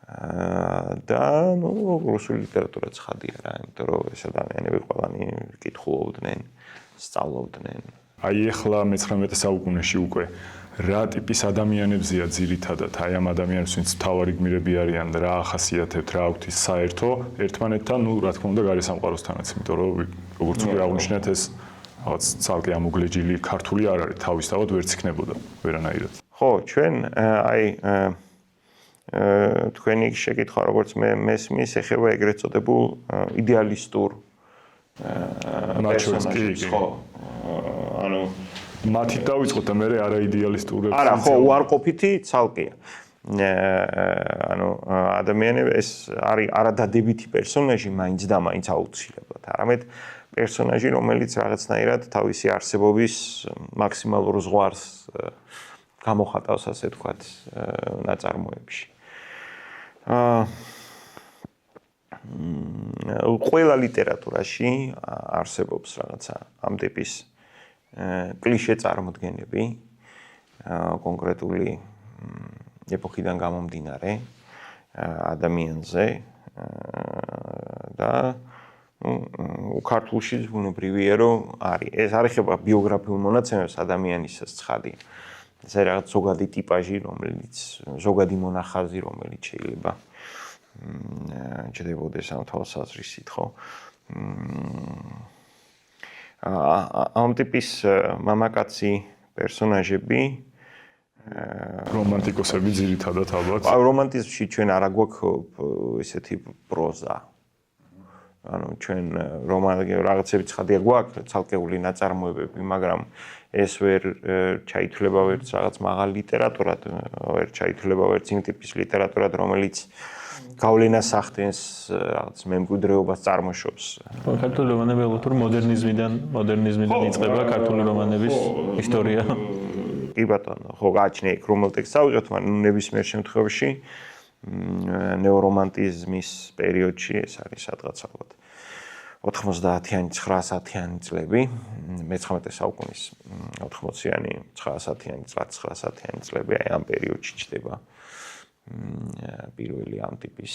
და რუსული ლიტერატურა ცხადია რა, იმიტომ რომ ეს ადამიანები ყველანი კითხულობდნენ, სწავლობდნენ. აი ახლა მე-19 საუკუნეში უკვე რა ტიპის ადამიანებზია ძირითადად, აი ამ ადამიანებს, ვინც მთავარი გმირები არიან, რა ახასიათებთ, რა აქვთ ის საერთო ერთმანეთთან, რა თქმა უნდა, გარესამყაროსთანაც, იმიტომ რომ როგორც უკვე აღნიშნეთ, ეს რაღაც ცალკე ამოგლეჯილი ქართული არ არის, თავისთავად ვერც იქნებოდა ვერანაირად. ხო, ჩვენ თქვენი შეკითხვა, როგორც მე მესმის, ეხება ეგრეთ წოდებულ იდეალისტურ პერსონაჟებს, ხო. ანუ მათი დავიწყოთ და მე არაიდეალისტურებს. არა, ხო, უარყოფითი ცალკეა. ანუ ადამიანები ეს არის არადადებითი პერსონაჟი, მაინც და მაინც აუცილებლად. არამედ პერსონაჟი, რომელიც რაღაცნაირად თავისი არსებობის მაქსიმალურ ზღვარს გამოხატავს, ასე ვთქვათ, ნაწარმოებში. ყველა ლიტერატურაში არსებობს რაღაცა ამ ტიპის კლიშე წარმოდგენები კონკრეტული ეპოქიდან გამომდინარე ადამიანზე და ქართულში ბუნებრივია რომ არის ეს არ ეხება ბიოგრაფიულ მონაცემებს ადამიანისას ცხადია ეს არის რაღაც ზოგადი ტიპაჟი რომელიც ზოგადი მონახაზი რომელიც შეიძლება ჩდებოდეს ამ თვალსაზრისით ხო ამ ტიპის მამაკაცი პერსონაჟები რომანტიკოსები ძირითადად ალბათ. რომანტიზმში ჩვენ არ აგვაქვს ესეთი პროზა. ანუ ჩვენ რაღაცები ცხადია გვაქვს ცალკეული ნაწარმოებები, მაგრამ ეს ვერ ჩაითვლება ვერც რაღაც მაღალ ლიტერატურად, ვერ ჩაითვლება ვერც იმ ტიპის ლიტერატურად, რომელიც გავლენას ახდენს რაღაც მემკვიდრეობას წარმოშობს. ქართული რომანები ალბათ მოდერნიზმიდან იწყება ქართული რომანების ისტორია. კი ბატონო, ხო გააჩნია იქ რომელ ტექსტს ავიღებთ, მაგრამ ნებისმიერ შემთხვევაში ნეორომანტიზმის პერიოდში ეს არის სადღაც ალბათ 90-იანი, 90-იანი წლები, მე-19 საუკუნის 80-იანი, 90-იანი, 90-იანი წლები, აი ამ პერიოდში ჩდება პირველი ამ ტიპის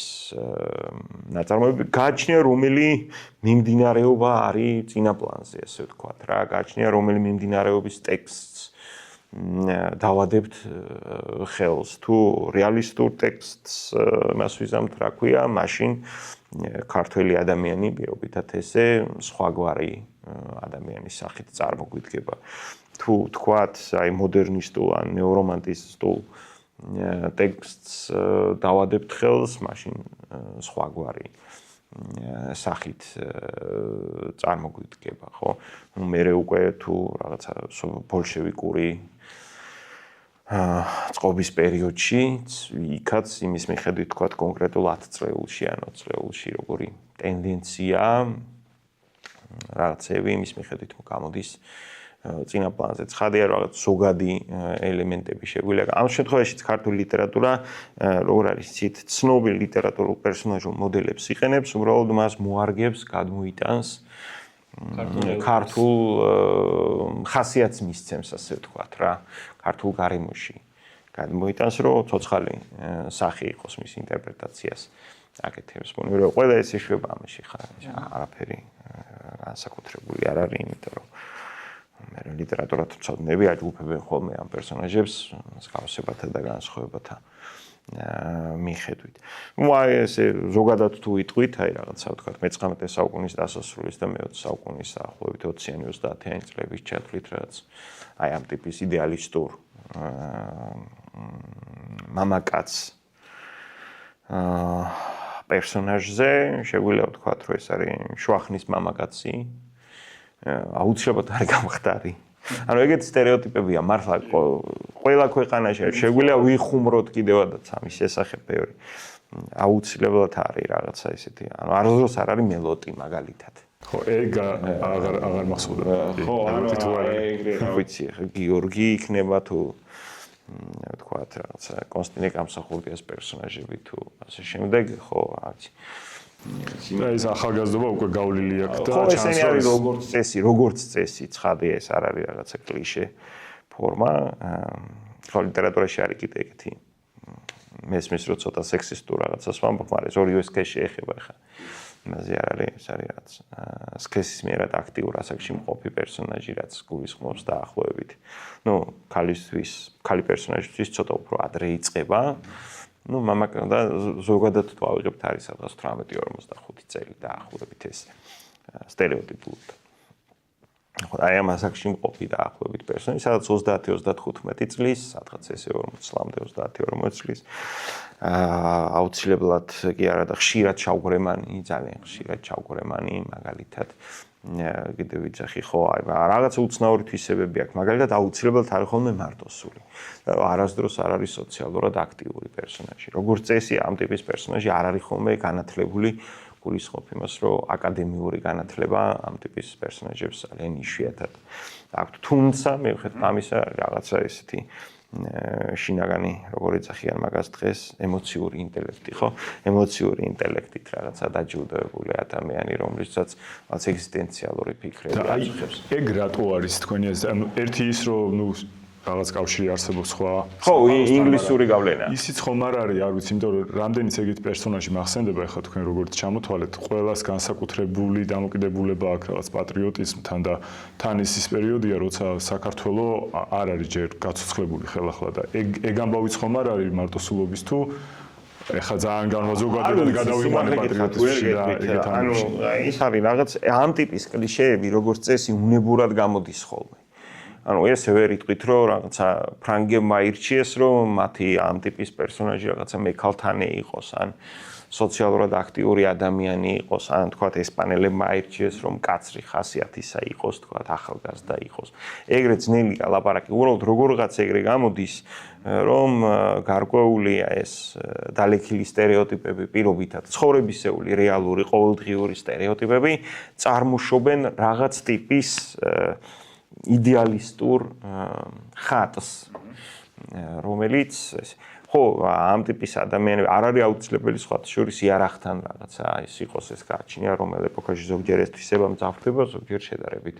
ნაწარმოებები. გააჩნია რომელი მიმდინარეობა არის წინა პლანზე, ასე ვთქვათ რა, გააჩნია რომელი მიმდინარეობის ტექსტს დავადებთ ხელს თუ რეალისტურ ტექსტს მას ვიზამთ რა ქვია მაშინ ქართველი ადამიანი პირობითად ესე სხვაგვარი ადამიანის სახით წარმოგვიდგება თუ თქვათ აი მოდერნისტულ ან ნეორომანტისტულ ტექსტს დავადებთ ხელს მაშინ სხვაგვარი სახით წარმოგვიდგება ხო მე უკვე თუ რაღაცა ბოლშევიკური წყობის პერიოდში იქაც იმის მიხედვით თქვათ კონკრეტულ 10 წლეულში ან 20 წლეულში როგორი ტენდენცია რაღაცები იმის მიხედვით გამოდის წინა პლანზე ცხადია რაღაც ზოგადი ელემენტები შეგვიძლია ამ შემთხვევაშიც ქართული ლიტერატურა როგორ არის იცით ცნობილ ლიტერატურულ პერსონაჟულ მოდელებს იყენებს უბრალოდ მას მოარგებს გადმოიტანს ქართულ ხასიათს მისცემს ასე ვთქვათ რა ქართულ გარემოში გადმოიტანს რომ ცოცხალი სახე იყოს მის ინტერპრეტაციას აკეთებს ბუნებრივია ყველა ეს ეშვება ამაში ხარ არაფერი განსაკუთრებული არ არის იმიტომ რომ მე ლიტერატურა თუცადნები აჯგუფებენ ხოლმე ამ პერსონაჟებს მსგავსებათა და განსხვავებათა მიხედვით. აი ესე ზოგადად თუ იტყვით, აი რაღაცა ვთქვათ, მე-19 საუკუნის დასასრულის და მე-20 საუკუნის ახლობით 20-იანი 30-იანი წლების ჩათვლით რაღაც აი ამ ტიპის იდეალისტურ მამაკაც პერსონაჟზე შეგვიძლია ვთქვათ, რომ ეს არის შუახნის მამაკაცი აუცილებლად არ გამხდარი. ანუ ეგეთი სტერეოტიპებია მართლა ყველა ქვეყანაში შეგვიძლია ვიხუმროთ კიდევადაც ამის შესახებ ბევრი. აუცილებლად არის რაღაცა ესეთი. ანუ არასდროს არ არის მელოტი მაგალითად. ხო, ეგ აღარ მახსოვდა. ხო, ანუ ეგრე რა ვიცი, გიორგი იქნება თუ ვთქვათ, რაღაცა კონსტანტინე გამსახურდიას პერსონაჟები თუ ასე შემდეგ, ხო, არც და ეს ახალგაზრდობა უკვე გავლილი აქვს და ჩანს ეს არის როგორც წესი, ცხადია ეს არ არის რაღაცა კლიშე ფორმა. ხო, ლიტერატურაში არის კიდე ეგეთი მესმის რო ცოტა სექსისტურ რაღაცას ვამბობ, მაგრამ ორივე სქესში ეხება ხა. იმაზე არ არის, ეს არის რაღაც სქესის მიერად აქტიურ ასაკში მყოფი პერსონაჟი, რაც გულისხმობს დაახლოებით. ნუ, ქალი პერსონაჟისთვის ცოტა უფრო ადრე იწყება. ნუ, მამაკაცი და ზოგადად თუ ავიღებთ არის სადღაც 18-45 წელი დაახლოებით ეს სტერეოტიპულად. ხო, აი ამ ასაკში მყოფი დაახლოებით პერსონაჟი, სადაც 30-35 წლის, სადღაც ესე 40-მდე 30-40 წლის. აუცილებლად კი არა და ხშირად ჩავგრემანი, ძალიან ხშირად ჩავგრემანი, მაგალითად კიდე ვიძახი, ხო, აი რაღაც უცნაური თვისებები აქვს, მაგალითად აუცილებლად არის ხოლმე მარტოსული. და არასდროს არ არის სოციალურად აქტიური პერსონაჟი. როგორც წესი, ამ ტიპის პერსონაჟი არ არის ხოლმე განათლებული, გულისხმობ იმას, რომ აკადემიური განათლება ამ ტიპის პერსონაჟებს ძალიან იშვიათად აქვთ. თუმცა, მიუხედავად ამისა, რაღაცა ესეთი შინაგანი, როგორიც ახიან მაგას დღეს, ემოციური ინტელექტი, ხო? ემოციური ინტელექტით რაღაცა დაჯილდოებული ადამიანი, რომლიცაც რაღაც ეგზისტენციალური ფიქრები აწუხებს. ეგ რატო არის თქვენი ეს? ანუ ერთი ის რომ ნუ რაღაც კავშირი არსებობს სხვა. ხო, ინგლისური გავლენა. ისიც ხომ არ არის, არ ვიცი, იმიტომ რომ რამდენიც ეგეთი პერსონაჟი მახსენდება, ეხლა თქვენ როგორც ჩამოთვალეთ, ყველას განსაკუთრებული დამოკიდებულება აქვს რაღაც პატრიოტიზმთან და თან ის პერიოდია, როცა საქართველოს არ არის ჯერ გაცოცხლებული ხელახლა და ეგ ამბავიც ხომ არ არის მარტოსულობის თუ ეხლა ძალიან განმაზოგადებლად გადავიმანე პატრიოტიზმში და ეგეთ ამბავში. ანუ ის არის რაღაც ამ ტიპის კლიშეები, როგორც წესი, უნებურად გამოდის ხოლმე. ანუ ესე ვერ იტყვით, რომ რაღაცა ფრანგებმა აირჩიეს, რომ მათი ამ ტიპის პერსონაჟი რაღაცა მექალთანე იყოს, ან სოციალურად აქტიური ადამიანი იყოს, ან თქვათ ესპანელებმა აირჩიეს, რომ კაცრი ხასიათისა იყოს, თქვათ ახალგაზრდა იყოს. ეგრე ძნელია ლაპარაკი. უბრალოდ როგორღაც ეგრე გამოდის, რომ გარკვეულია ეს დალექილი სტერეოტიპები პირობითად, ცხოვრებისეული, რეალური, ყოველდღიური სტერეოტიპები წარმოშობენ რაღაც ტიპის იდეალისტურ ხატს, რომელიც ხო, ამ ტიპის ადამიანები არ არის აუცილებელი სხვათა შორის იარაღთან რაღაცა ის იყოს ეს გააჩნია, რომელ ეპოქაში ზოგჯერ ეს თვისება მძაფრდება, ზოგჯერ შედარებით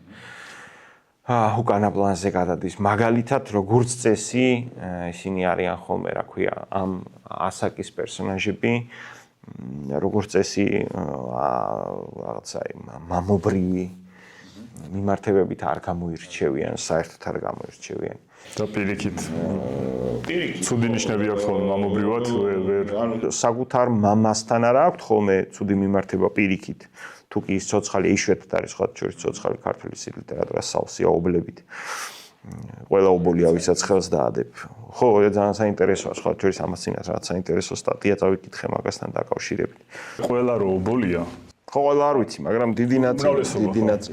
უკანა პლანზე გადადის. მაგალითად, როგორც წესი, ისინი არიან ხოლმე, რა ქვია, ამ ასაკის პერსონაჟები, როგორც წესი, რაღაცა მამობრივი მიმართებებით არ გამოირჩევიან, საერთოდ არ გამოირჩევიან. და პირიქით ცუდი ნიშნები აქვს ხოლმე მამობრივად, ანუ საკუთარ მამასთან არ აქვს ხოლმე ცუდი მიმართება პირიქით. თუ კი ის ცოცხალი იშვიათად არის სხვა შორის ცოცხალი ქართული ლიტერატურას სავსეა ობლებით. ყველა ობოლია ვისაც ხელს დაადებ. ხო, ძალიან საინტერესოა სხვა შორის ამას წინათ რაღაც საინტერესო სტატია წავიკითხე მაგასთან დაკავშირებით. ყველა რო ობოლია ხო, ყველა არ ვიცი, მაგრამ დიდი ნაწილი.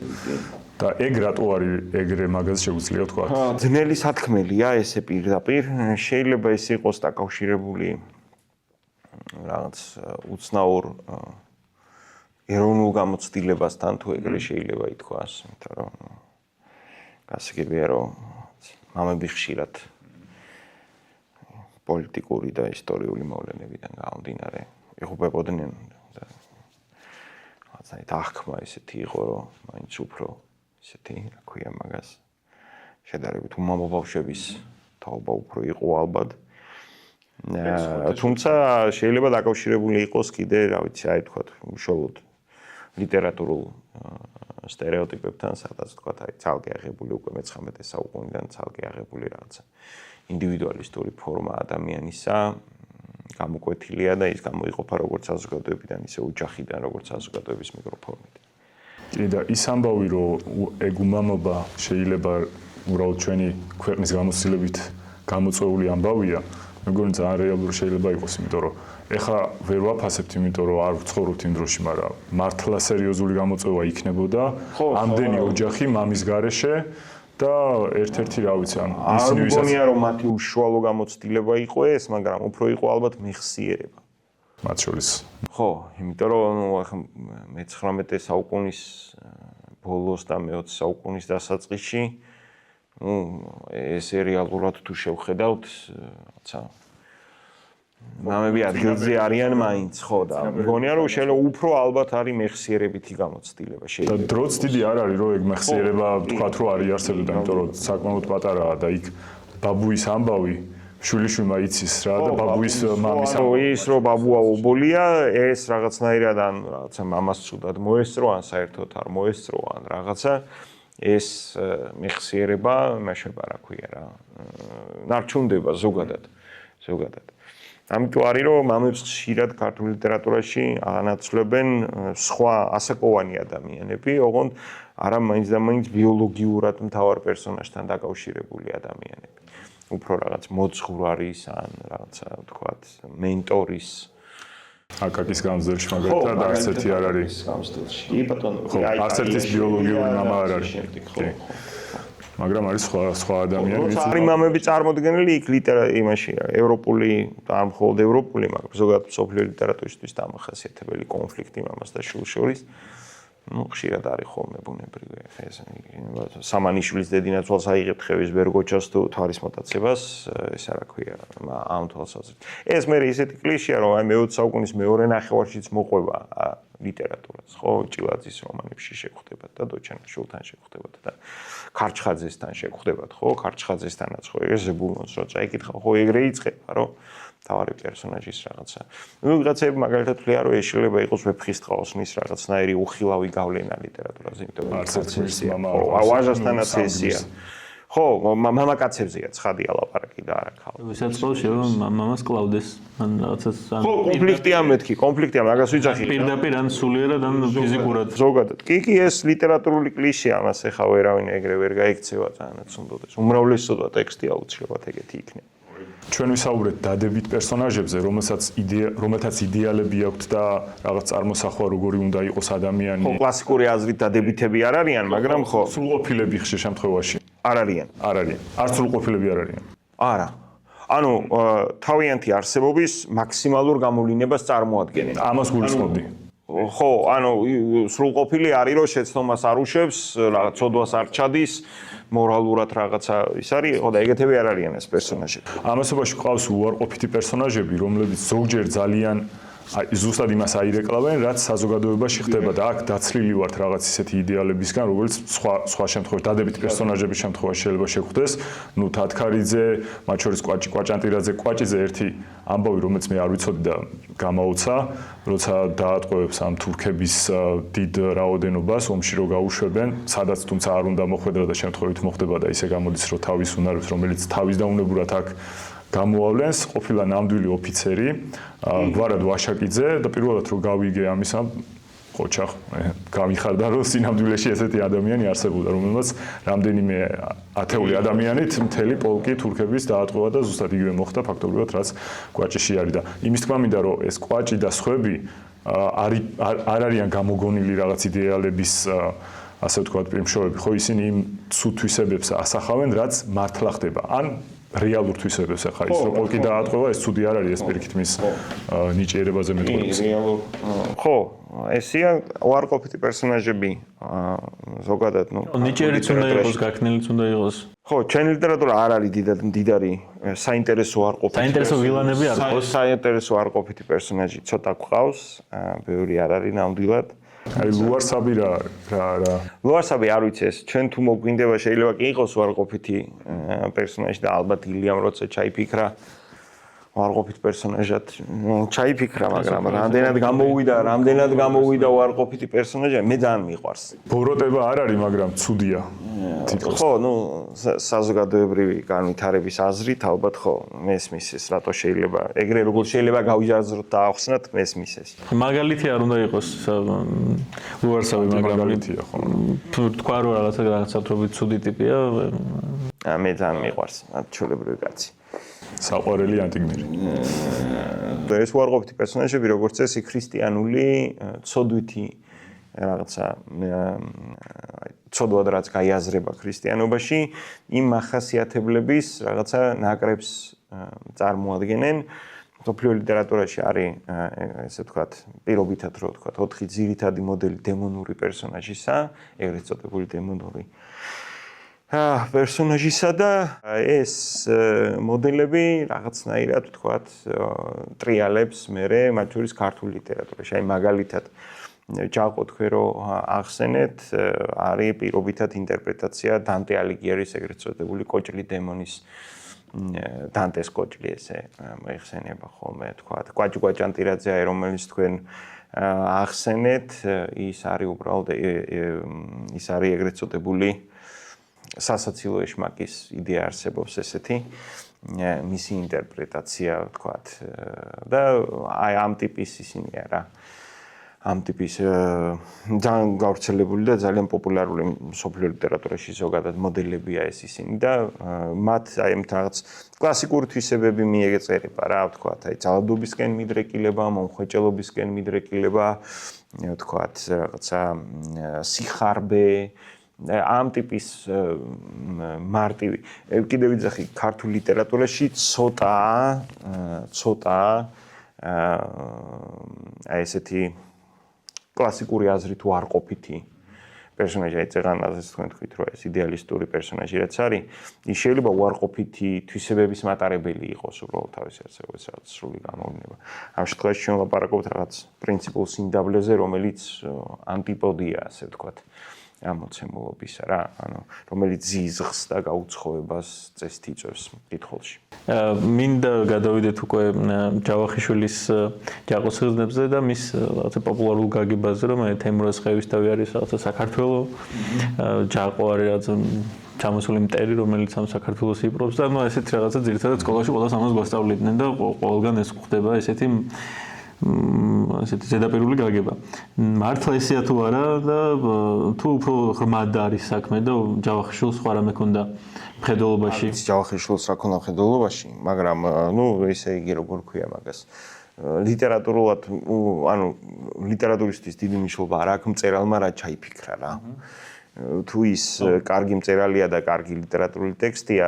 და ეგ რატო არის ეგრე მაგას შეგვიძლია თქვა? ძნელი სათქმელია ესე პირდაპირ. შეიძლება ეს იყოს დაკავშირებული რაღაც უცნაურ ეროვნულ გამოცდილებასთან თუ ეგრე შეიძლება ითქვას, იმიტომ რომ გასაგებია რომ მამები ხშირად პოლიტიკური და ისტორიული მოვლენებიდან გამომდინარე იღუპებოდნენ და რაღაცა აღქმა ესეთი იყო რომ მაინც უფრო ესეთი რა ქვია მაგას შედარებით უმამო ბავშვების თაობა უფრო იყო ალბათ. თუმცა შეიძლება დაკავშირებული იყოს კიდე რა ვიცი აი თქვა უშუალოდ ლიტერატურულ სტერეოტიპებთან, სადაც თქვა აი ცალკე აღებული უკვე მე-19 საუკუნიდან ცალკე აღებული რაღაცა ინდივიდუალისტური ფორმა ადამიანისა გამოკვეთილია და ის გამოიყოფა როგორც საზოგადოებიდან, ისე ოჯახიდან, როგორც საზოგადოების მიკროფორმით. კი და ის ამბავი რომ ეგ უმამობა შეიძლება უბრალოდ ჩვენი ქვეყნის გამოცდილებით გამოწვეული ამბავია, მეგონი ძალიან რეალური შეიძლება იყოს, იმიტომ რომ ეხლა ვერ ვაფასებთ, იმიტომ რომ არ ვცხოვრობთ იმ დროში, მაგრამ მართლა სერიოზული გამოწვევა იქნებოდა ამდენი ოჯახი მამის გარეშე და ერთ-ერთი რა ვიცი, ანუ ისინი ვისაც არ მგონია რომ მათი უშუალო გამოცდილება იყო ეს, მაგრამ უფრო იყო ალბათ მეხსიერება. მათ შორის. ხო, იმიტომ რომ ახლა მე-19 საუკუნის ბოლოს და მე-20 საუკუნის დასაწყისში ეს რეალურად თუ შევხედავთ, რაცა მამები ადგილზე არიან მაინც, ხო და მგონია რომ შეიძლება უფრო ალბათ არის მეხსიერებითი გამოცდილება შეიძლება. და დროც დიდი არ არის რომ ეგ მეხსიერება თქვათ რომ არის არსებობდა, იმიტომ რომ საკმაოდ პატარაა და იქ ბაბუის ამბავი შვილიშვილმა იცის რა და ბაბუის მამის ის რომ ბაბუა უბოლია, ეს რაღაცნაირად ან რაღაცა მამას ცუდად მოესწრო, ან საერთოდ არ მოესწრო, ან რაღაცა ეს მეხსიერება მეშება რა ქვია რა. ნარჩუნდება ზოგადად. ამიტომ არის რომ მამებს ხშირად ქართულ ლიტერატურაში ანაცვლებენ სხვა ასაკოვანი ადამიანები, ოღონდ არა მაინც და მაინც ბიოლოგიურად მთავარ პერსონაჟთან დაკავშირებული ადამიანები. უფრო რაღაც მოძღვრარის ან რაღაცა ვთქვათ, მენტორის აკაკის გამზელში მაგალითად არც ერთი არ არის გამზელში. კი ბატონო, არც ერთის ბიოლოგიური მამა არ არის. მაგრამ არის სხვა ადამიანები. არის მამები წარმოდგენილი იქ იმაში, ევროპული და არ მხოლოდ ევროპული, მაგრამ ზოგადად მსოფლიო ლიტერატურისთვის დამახასიათებელი კონფლიქტი მამას და შვილს შორის. ხშირად არის ხოლმე ბუნებრივი ეს სამანიშვილის დედინაცვალს აიღებთ ხევის ბერგოჩას თუ თვარის მოტაცებას, ეს არა ქვია ამ თვალსაზრისით. ეს მე ისეთი კლიშეა, რომ აი მე-20 საუკუნის მეორე ნახევარშიც მოყვება ლიტერატურას, ხო, ჭილაძის რომანებში შეგხვდებათ და დოჩანაშვილთან შეგხვდებათ და ქარჩხაძესთან შეგხვდებათ, ხო, ქარჩხაძესთანაც ხო ეს ზებულონს რო წაიკითხა, ხო, ეგრე იწყება, რომ თავარი პერსონაჟის რაღაცა. ვიღაცები მაგალითად თვლიან, რომ ეს შეიძლება იყოს ვეფხისტყაოსნის რაღაცნაირი უხილავი გავლენა ლიტერატურაზე, იმიტომ რომ არც ერთის მამა ვაჟასთანაც ესია. ხო, მამაკაცებზეა ცხადია ლაპარაკი და არა ქალ. ვისაც ყავს შეიძლება მამას კლავდეს, ან რაღაცას ან ხო, კონფლიქტია მეთქი, კონფლიქტია, მაგას ვიძახი. პირდაპირ ან სულიერად ან ფიზიკურად. ზოგადად. კი, ეს ლიტერატურული კლიშეა, ამას ეხა ვერავინ ეგრე ვერ გაიქცევა თანაც უნდადეს. უმრავლესობა ტექსტი აუცილებლად ეგეთი იქნება. ჩვენ ვისაუბრეთ დადებით პერსონაჟებზე, რომელთაც იდეალები აქვთ და რაღაც წარმოსახვა როგორი უნდა იყოს ადამიანი. ხო, კლასიკური აზრით დადებითები არ არიან, მაგრამ ხო, სრულყოფილები ხშირ შემთხვევაში არ არიან. არც სრულყოფილები არ არიან. არა. ანუ თავიანთი არსებობის მაქსიმალურ გამოვლინებას წარმოადგენენ. ამას გულისხმობდი. ხო, ანუ სრულყოფილი არის, რომ შეცდომას არ უშვებს, რაღაც ცოდვას არ ჩადის, მორალურად რაღაცა ის არის, ხო და ეგეთები არ არიან ეს პერსონაჟები. ამასობაში ყავს უარყოფითი პერსონაჟები, რომლებიც ზოგჯერ ძალიან ზუსტად იმას აირეკლავენ, რაც საზოგადოებაში ხდება და აქ დაცლილი ვართ რაღაც ისეთი იდეალებისგან, როგორც სხვა შემთხვევაში დადებით პერსონაჟების შემთხვევაში შეიძლება შეხვდეს. ნუ თათქარიძე, მათ შორის კვაჭიძე ერთი ამბავი, რომელიც მე არ ვიცოდი და გამაოცა, როცა დაატყვევებს ამ თურქების დიდ რაოდენობას ომში რო გაუშვებენ, სადაც თუმცა არ უნდა მოხვედრა და შემთხვევით მოხდება და ისე გამოდის, რომ თავის უნარებს, რომელიც თავის დაუნებურად აქ გამოავლენს, ყოფილა ნამდვილი ოფიცერი, გვარად ვაშაკიძე და პირველად რო გავიგე ამისა, ხოჩახ, გამიხარდა რომ სინამდვილეში ესეთი ადამიანი არსებობდა, რომელმაც რამდენიმე ათეული ადამიანით მთელი პოლკი თურქების დაატყვევა და ზუსტად იგივე მოხდა ფაქტობრივად, რაც კვაჭიში არის და იმის თქმა მინდა რომ ეს კვაჭი და სხვები არ არიან გამოგონილი რაღაც იდეალების ასე ვთქვათ პრიმშოები, ხო ისინი იმ ცუდ თვისებებს ასახავენ, რაც მართლა ხდება. ან რეალურ თვისებებს ახლა ის რომ პოლკი დაატყვევა, ეს ცუდი არ არის, ეს პირიქით მის ნიჭიერებაზე მეტყველებს. ხო, ესია უარყოფითი პერსონაჟები, ზოგადად, ნუ ნიჭიერიც უნდა იყოს, გაქნილიც უნდა იყოს. ხო, ჩვენი ლიტერატურა არ არის დიდარი საინტერესო უარყოფითი. საინტერესო ვილანები არ ყავს. საინტერესო უარყოფითი პერსონაჟი ცოტა გვყავს, ბევრი არ არის ნამდვილად. აი ლუარსაბი რა. ლუარსაბი არ ვიცი ეს, ჩვენ თუ მოგვინდება შეიძლება კი იყოს უარყოფითი პერსონაჟი და ალბათ ილიამ როცა ჩაიფიქრა უარყოფით პერსონაჟად ჩაიფიქრა, მაგრამ რამდენად გამოვიდა უარყოფითი პერსონაჟი, მე ძალიან მიყვარს. ბოროტება არ არის, მაგრამ ცუდია. ხო, ნუ საზოგადოებრივი განვითარების აზრით ალბათ ხო, მესმის ეს რატო შეიძლება, ეგრე როგორ შეიძლება გავიაზროთ და ახსნათ, მესმის ეს. მაგალითი არ უნდა იყოს ლუარსაბი, მაგრამ მაგალითია ხო. თქვა რომ რაღაცა ცუდი ტიპია. მე ძალიან მიყვარს, ჩვეულებრივი კაცი. საყვარელი ანტიგმირი. ეს უარყოფითი პერსონაჟები, როგორც წესი, ქრისტიანული, ცოდვითი რაღაცა ცოდვად რაც გაიაზრება ქრისტიანობაში, იმ ახასიათებლების რაღაცა ნაკრებს წარმოადგენენ. მსოფლიო ლიტერატურაში არის ესე ვთქვათ, პირობითად რო ვთქვათ, 4 ძირითადი მოდელი დემონური პერსონაჟისა, ეგრეთ წოდებული დემონური პერსონაჟისა და ეს მოდელები რაღაცნაირად ვთქვათ ტრიალებს მერე მათ შორის ქართულ ლიტერატურაში. აი მაგალითად ჯაყო თქვენ რომ ახსენეთ არის პირობითად ინტერპრეტაცია დანტე ალიგიერის ეგრეთ წოდებული კოჭლი დემონის დანტეს კოჭლი ესე მოიხსენება ხოლმე ვთქვათ კვაჭი კვაჭანტირაძე აი რომელიც თქვენ ახსენეთ ის არის უბრალოდ ის არის ეგრეთ წოდებული სასაცილო ეშმაკის იდეა არსებობს ესეთი მისი ინტერპრეტაცია ვთქვათ და აი ამ ტიპის ისინი არა ამ ტიპის ძალიან გავრცელებული და ძალიან პოპულარული მსოფლიო ლიტერატურაში ზოგადად მოდელებია ეს ისინი და მათ აი ამ რაღაც კლასიკური თვისებები მიეწერება რა ვთქვათ აი ძალადობისკენ მიდრეკილება, მომხვეჭელობისკენ მიდრეკილება, ვთქვათ რაღაცა სიხარბე ამ ტიპის მარტივი კიდევ ვიძახი ქართულ ლიტერატურაში ცოტა აი ესეთი კლასიკური აზრით უარყოფითი პერსონაჟი აი წეღანაძეს თქვენ თქვით რომ ეს იდეალისტური პერსონაჟი რაც არის ის შეიძლება უარყოფითი თვისებების მატარებელი იყოს უბრალოდ თავისი არსებობისას სრული გამოვლინება ამ შემთხვევაში ჩვენ ვლაპარაკობთ რაღაც პრინციპულ სიმდაბლეზე რომელიც ანტიპოდია ასე ვთქვათ ამოცემულობისა რა ანუ რომელიც ზიზღს და გაუცხოებას წესით იწვევს კითხულში მინდა გადავიდეთ უკვე ჯავახიშვილის ჯაყოს ხილნებზე და მის რაღაცა პოპულარულ გაგებაზე რომ თემურაზ ხევისთავი არის რაღაცა საქართველო ჯაყო არის რაღაც ჩამოსული მტერი რომელიც ამ საქართველოს იპყრობს და ნუ ესეთ რაღაცა ძირითადად სკოლაში ყველას ამას გვასწავლიდნენ და ყველგან ეს ხდება ესეთი ზედაპირული გაგება. მართლა ესეა თუ არა და თუ უფრო ღრმად არის საქმე და ჯავახიშვილს სხვა რამე ქონდა მხედველობაში. ჯავახიშვილს რა ქონდა მხედველობაში, მაგრამ ნუ ესე იგი როგორ ქვია მაგას. ლიტერატურულად ანუ ლიტერატურისთვის დიდი მნიშვნელობა არ აქვს მწერალმა რა ჩაიფიქრა რა. თუ ის კარგი მწერალია და კარგი ლიტერატურული ტექსტია,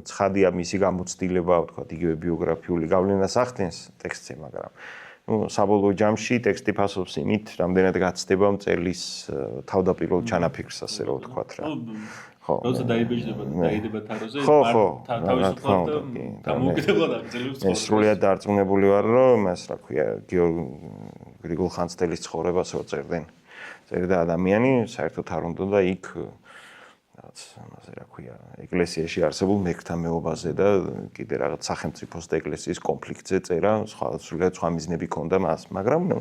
ცხადია მისი გამოცდილება, ვთქვათ, იგივე ბიოგრაფიული გავლენას ახდენს ტექსტზე, მაგრამ საბოლოო ჯამში ტექსტი ფასობს იმით, რამდენად გაცდება მწერლის თავდაპირველ ჩანაფიქრს, ასე რომ ვთქვათ რა. ხო. როცა დაიბეჭდება და დაიდება თაროზე, თავისუფლად დამოუკიდებლად აგრძელებს ცხოვრებას. სრულიად დარწმუნებული ვარ, რომ ეს რა ქვია, გრიგოლ ხანძთელის ცხოვრებას რო წერდნენ. წერდა ადამიანი, საერთოდ არ უნდა იქ რაც ამაზე რა ქვია, ეკლესიაში არსებულ მეკთა მეობაზე და კიდე რაღაც სახელმწიფოს და ეკლესიის კონფლიქტზე წერა, სრულიად სხვა მიზნები ჰქონდა მას, მაგრამ ნუ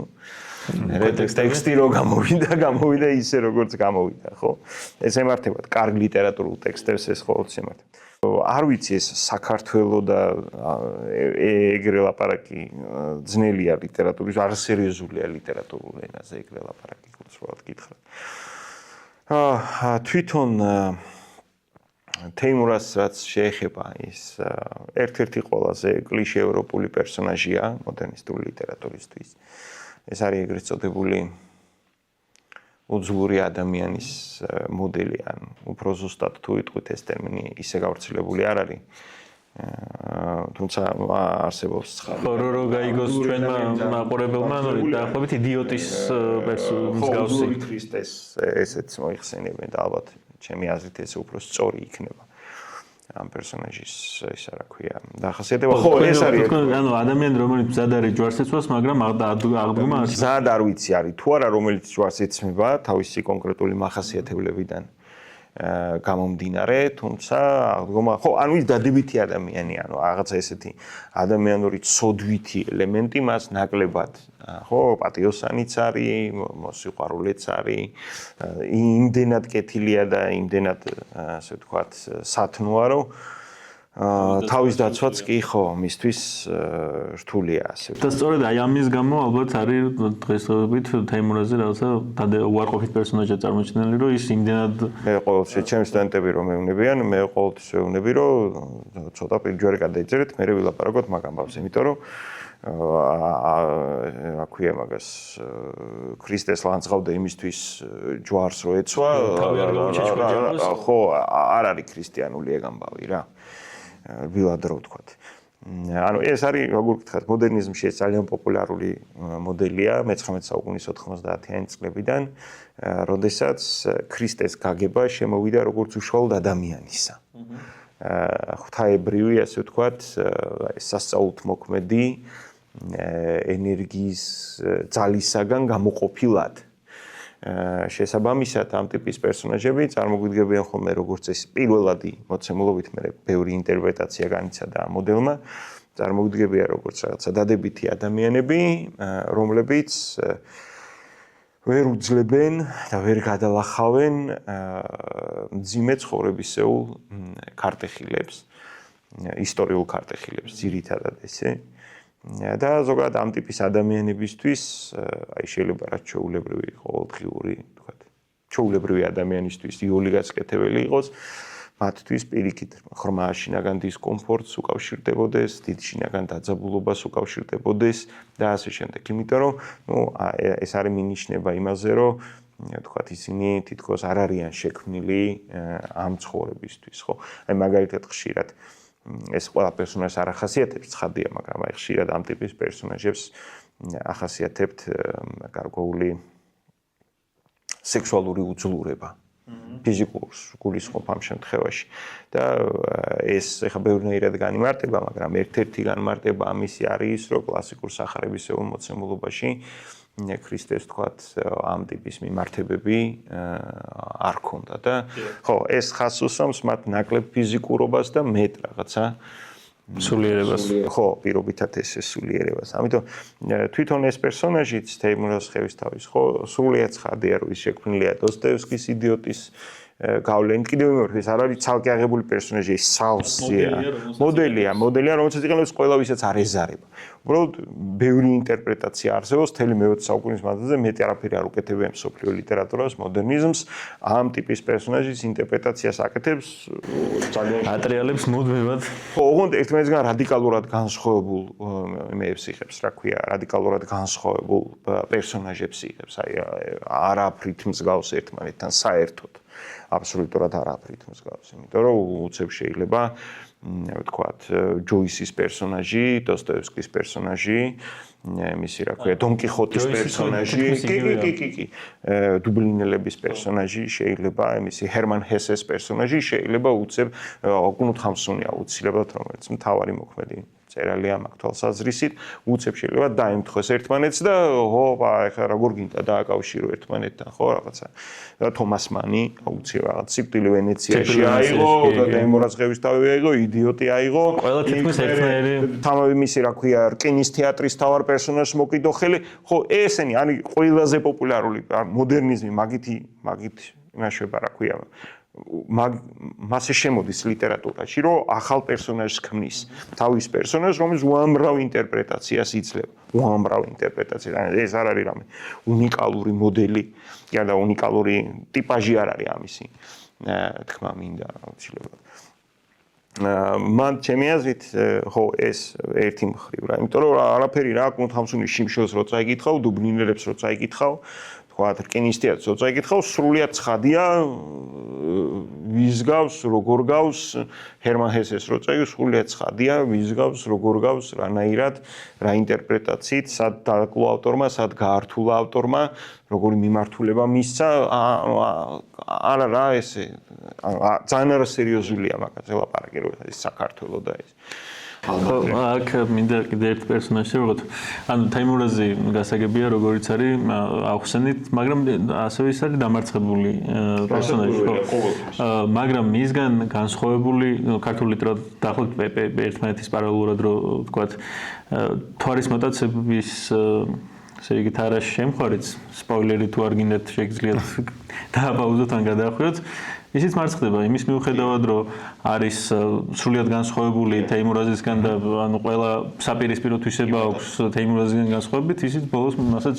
ტექსტი რო გამოვიდა ისე როგორც გამოვიდა, ხო? ეს ემართებათ კარგ ლიტერატურულ ტექსტებს ეს ყოველთვის ემართება. არ ვიცი ეს საქართველო და ეგრე ლაპარაკი ძნელია ლიტერატურის, არ სერიოზულია ლიტერატურულ ენაზე ეგრე ლაპარაკი, უბრალოდ გითხრათ. თვითონ თეიმურაზს რაც შეეხება ის ერთ-ერთი ყველაზე კლიშე ევროპული პერსონაჟია მოდერნისტული ლიტერატურისთვის. ეს არის ეგრეთ წოდებული უძლური ადამიანის მოდელი, ან უფრო ზუსტად თუ ვიტყვით ეს ტერმინი ისე გავრცელებული არ არის. თუმცა არსებობს ცხადი. რო გაიგოს ჩვენმა მაყურებელმა, დაახლოებით იდიოტის მსგავსი ქრისტეს ესეც მოიხსენებენ და ალბათ ჩემი აზრით ეს უფრო სწორი იქნება. ამ პერსონაჟის ისა რა ქვია დახასიათება ხო ეს არის ანუ ადამიანი რომელიც მზად არის ჯვარს ეცვას მაგრამ აღდგომა არ მზად არ ვიცი არის თუ არა რომელიც ჯვარს ეცმება თავისი კონკრეტული მახასიათებლებიდან გამომდინარე თუმცა აღდგომა ხო ანუ ის დადებითი ადამიანი ანუ რაღაცა ესეთი ადამიანური ცოდვითი ელემენტი მას ნაკლებად ხო პატიოსანიც არის მოსიყვარულეც არის იმდენად კეთილია და იმდენად ასე ვთქვათ სათნოა რომ თავის დაცვაც კი ხო მისთვის რთულია ასე და სწორედ აი ამის გამო ალბათ არის დღესდღეობით თეიმურაზი რაღაცა უარყოფით პერსონაჟია წარმოჩენილი რომ ის იმდენად მე ყოველთვის ჩემი სტუდენტები რომ მეუნებიან მე ყოველთვის ვეუბნები რომ ცოტა პირჯვარი გადაიწერეთ მე ვილაპარაკოთ მაგ ამბავს იმიტომ რომ რა ქვია მაგას ქრისტეს ლანძღავდა იმისთვის ჯვარს რო ეცვა ხო არ არის ქრისტიანული ეგ ამბავი რა ვილად რო ვთქვათ ანუ ეს არის როგორ ვთქვათ, მოდერნიზმში ეს ძალიან პოპულარული მოდელია მე-19 საუკუნის 90-იანი წლებიდან, როდესაც ქრისტეს გაგება შემოვიდა როგორც უშუალოდ ადამიანისა. ღვთაებრივი, ასე ვთქვათ, სასწაულთ მოქმედი ენერგიის ძალისაგან გამოყოფილად. შესაბამისად ამ ტიპის პერსონაჟები წარმოგვიდგებიან ხოლმე როგორც ეს პირველადი მოცემულობით მე ბევრი ინტერპრეტაცია განიცადა ამ მოდელმა წარმოგვიდგებიან როგორც რაღაცა დადებითი ადამიანები რომლებიც ვერ უძლებენ და ვერ გადალახავენ მძიმე ცხოვრებისეულ ქარტეხილებს ისტორიულ ქარტეხილებს ძირითადად ესე და ზოგადად ამ ტიპის ადამიანებისთვის აი შეიძლება რაც ჩვეულებრივი ყოველდღიური ვთქვათ ჩვეულებრივი ადამიანისთვის იოლი გასაკეთებელი იყოს მათთვის პირიქით ხრმა შინაგან დისკომფორტს უკავშირდებოდეს დიდ შინაგან დაძაბულობას უკავშირდებოდეს და ასე შემდეგ იმიტომ რომ ეს არის მინიშნება იმაზე რომ ვთქვათ ისინი თითქოს არ არიან შექმნილი ამ ცხოვრებისთვის ხო აი მაგალითად ხშირად ეს ყველა პერსონაჟს არ ახასიათებს ცხადია, მაგრამ აი ხშირად ამ ტიპის პერსონაჟებს ახასიათებთ გარკვეული სექსუალური უძლურება. ფიზიკურ გულისხმობ ამ შემთხვევაში. და ეს ეხა ბევრნაირად განიმარტება, მაგრამ ერთ-ერთი განმარტება ამისი არის ის, რომ კლასიკურ სახარებისეულ მოცემულობაში ქრისტეს თქვათ ამ ტიპის მიმართებები არ ქონდა და ხო ეს ხაზს უსვამს მათ ნაკლებ ფიზიკურობას და მეტ რაღაცა სულიერებას ხო პირობითად ეს სულიერებას ამიტომ თვითონ ეს პერსონაჟიც თეიმურაზ ხევისთავის ხო სრულიად ცხადია რომ ის შექმნილია დოსტოევსკის იდიოტის გავლენით კიდევ მეორე ეს არ არის ცალკე აღებული პერსონაჟი ეს სავსეა მოდელია რომელსაც იყენებს ყველა ვისაც არ ეზარება უბრალოდ ბევრი ინტერპრეტაცია არსებობს მთელი მე-20 საუკუნის მანძილზე მეტი არაფერი არ უკეთებია მსოფლიო ლიტერატურას მოდერნიზმს ამ ტიპის პერსონაჟის ინტერპრეტაციას აკეთებს ძალიან ატრიალებს მუდმივად ხო ოღონდ ერთმანეთისგან რადიკალურად განსხვავებულ იმეებს იღებს რა ქვია რადიკალურად განსხვავებულ პერსონაჟებს იღებს აი არაფრით მსგავს ერთმანეთთან საერთოდ აბსოლუტურად არაფრით მსგავს იმიტომ რომ უცებ შეიძლება ვთქვათ ჯოისის პერსონაჟი დოსტოევსკის პერსონაჟი მისი რა ქვია დონ კიხოტის პერსონაჟი კი დუბლინელების პერსონაჟი შეიძლება მისი ჰერმან ჰესეს პერსონაჟი შეიძლება უცებ ოკუნუთ ხამსუნია უცილებლად რომელიც მთავარი მოქმედი წერალია ამ თვალსაზრისით უცებ შეიძლება დაემთხოს ერთმანეთს და ჰოპა ეხლა როგორ გინდა დააკავშირო ერთმანეთთან ხო რაღაცა და თომას მანი აუცილებლად რაღაც სიკვდილი ვენეციაში აიღო და დემორაზღების თავი აიღო იდიოტი აიღო ყველა თითქმის ერთნაირი თამამი მისი რა ქვია რკინის თეატრის თავარ პერსონაჟს მოკიდო ხელი ხო ესენი არის ყველაზე პოპულარული მოდერნიზმი მაგითი იმაშება რა ქვია მასე შემოდის ლიტერატურაში, რომ ახალ პერსონაჟს ქმნის. თავის პერსონაჟს, რომელიც უამრავ ინტერპრეტაციას იძლევა. უამრავ ინტერპრეტაციას. ეს არ არის რამე უნიკალური მოდელი, და უნიკალური ტიპაჟი არ არის ამისი. თქმა მინდა აუცილებლად. მან ჩემი აზრით, ხო, ეს ერთი მხრივ რა, იმიტომ რომ არაფერი რა, კუნთ ხამსუნის შიმშილს როცა იკითხავ, დუბლინელებს როცა იკითხავ, თქვათ რკინის თეატრს როცა იკითხავ, სრულიად ცხადია ვის გავს, როგორ გავს, ჰერმან ჰესეს როცა იკითხავ, სრულიად ცხადია ვის გავს, როგორ გავს, რანაირად, რა ინტერპრეტაციით, სად დააკლო ავტორმა, სად გაართულა ავტორმა, როგორი მიმართულება მისცა, არა რა ესე, ძალიან არასერიოზულია მაგაზე ლაპარაკი, რომ ეს საქართველო და ეს აქ მინდა კიდე ერთ პერსონაჟს ვიღოთ. ანუ თეიმურაზი გასაგებია როგორიც არის ახსენით, მაგრამ ასევე ის არის დამარცხებული პერსონაჟი, ხო? მაგრამ მისგან განსხვავებული ქართული ლიტერატურა დაახლოებით ერთმანეთის პარალელურად რო ვთქვათ, თვარის მოტაცების ესე იგი თარა შემხარიც სპოილერი თუ არ გინდათ შეგიძლიათ დააპაუზოთ ან გადაახვიოთ. ისიც მარცხდება იმის მიუხედავად რომ არის სრულიად განსხვავებული თეიმურაზისგან და ანუ ყველა საპირისპირო თვისება აქვს თეიმურაზისგან განსხვავებით ისიც ბოლოს მასაც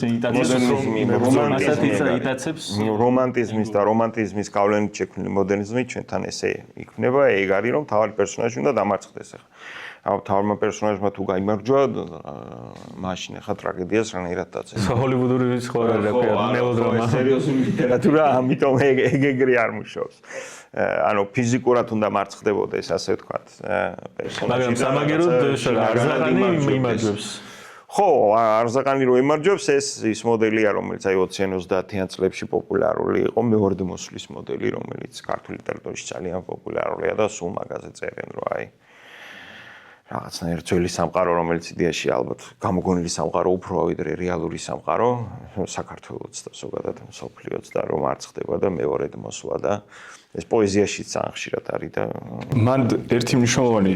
იტაცებს რომანტიზმის და რომანტიზმის გავლენით შექმნილი მოდერნიზმი ჩვენთან ესე იქნება ეგ არის რომ თავი პერსონაჟი უნდა დამარცხდეს ახლა თავმა პერსონაჟმა თუ გაიმარჯვა, მაშინ ახლა ტრაგედიას რანაირად დაწესა. ჰოლივუდური სხვა რა ქვია, მელოდრამა. სერიოზული ლიტერატურა, ამიტომ ეგრე არ მუშაობს. ანუ ფიზიკურად უნდა მარცხდებოდეს, ასე ვთქვათ, პერსონაჟი. მაგრამ სამაგეროდ არზაყანი იმარჯვებს. ხო, არზაყანი რო იმარჯვებს, ის მოდელია, რომელიც აი 20-30-იან წლებში პოპულარული იყო, მეორე მოსვლის მოდელი, რომელიც ქართული ლიტერატურაში ძალიან პოპულარულია და სულ მაგაზე წერენ, რომ აი რაღაცნაირ ძველი სამყარო, რომელიც იდეაში ალბათ გამოგონილი სამყარო უფრო ვიდრე რეალური სამყარო, საქართველოც და ზოგადად მსოფლიოც და რომ არ ხდება და მეორედ მოსვლა და ეს პოეზიაშიც ძალიან ხშირად არის და მან ერთი მნიშვნელოვანი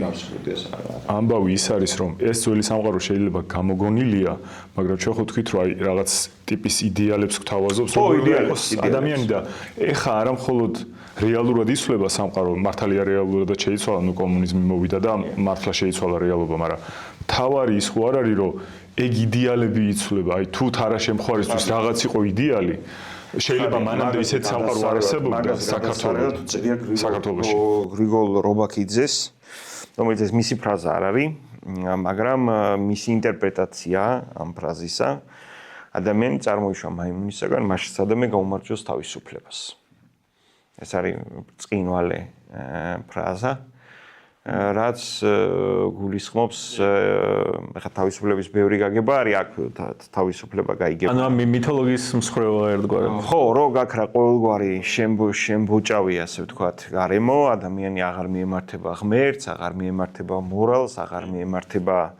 ამბავი ის არის, რომ ეს ძველი სამყარო შეიძლება გამოგონილია, მაგრამ ჩვენ ხო თქვით, რომ აი რაღაც ტიპის იდეალებს გვთავაზობს, როგორია იყოს ადამიანი და ეხა არა მხოლოდ რეალურად იცვლება სამყარო, მართალია რეალურადაც შეიცვალა, ნუ კომუნიზმი მოვიდა და მართლა შეიცვალა რეალობა, მაგრამ თავარი ის ხო არ არის, რომ ეგ იდეალები იცვლება, აი თუ თარა შემხარისთვის რაღაც იყო იდეალი, შეიძლება მანამდე ისეთ სამყარო არ არსებობდა საქართველოში. გრიგოლ რობაქიძეს, რომელიც მისი ფრაზა არ არის, მაგრამ მისი ინტერპრეტაცია ამ ფრაზისა ადამიანი წარმოიშვა მაიმუნისაგან, მაშინ სადამე გაუმარჯოს თავისუფლებას. ეს არის წინვალე ფრაზა, რაც გულისხმობს ხა თავისუფლების ბევრი გაგება არის აქ თავისუფლება გაიგება. ანუ მითოლოგიის მსხრევა ერთგვარად. ხო, რო გაქრა ყოველგვარი შემბოჭავი, ასე ვთქვათ, გარემო, ადამიანი აღარ მიემართება ღმერთს, აღარ მიემართება მორალს, აღარ მიემართება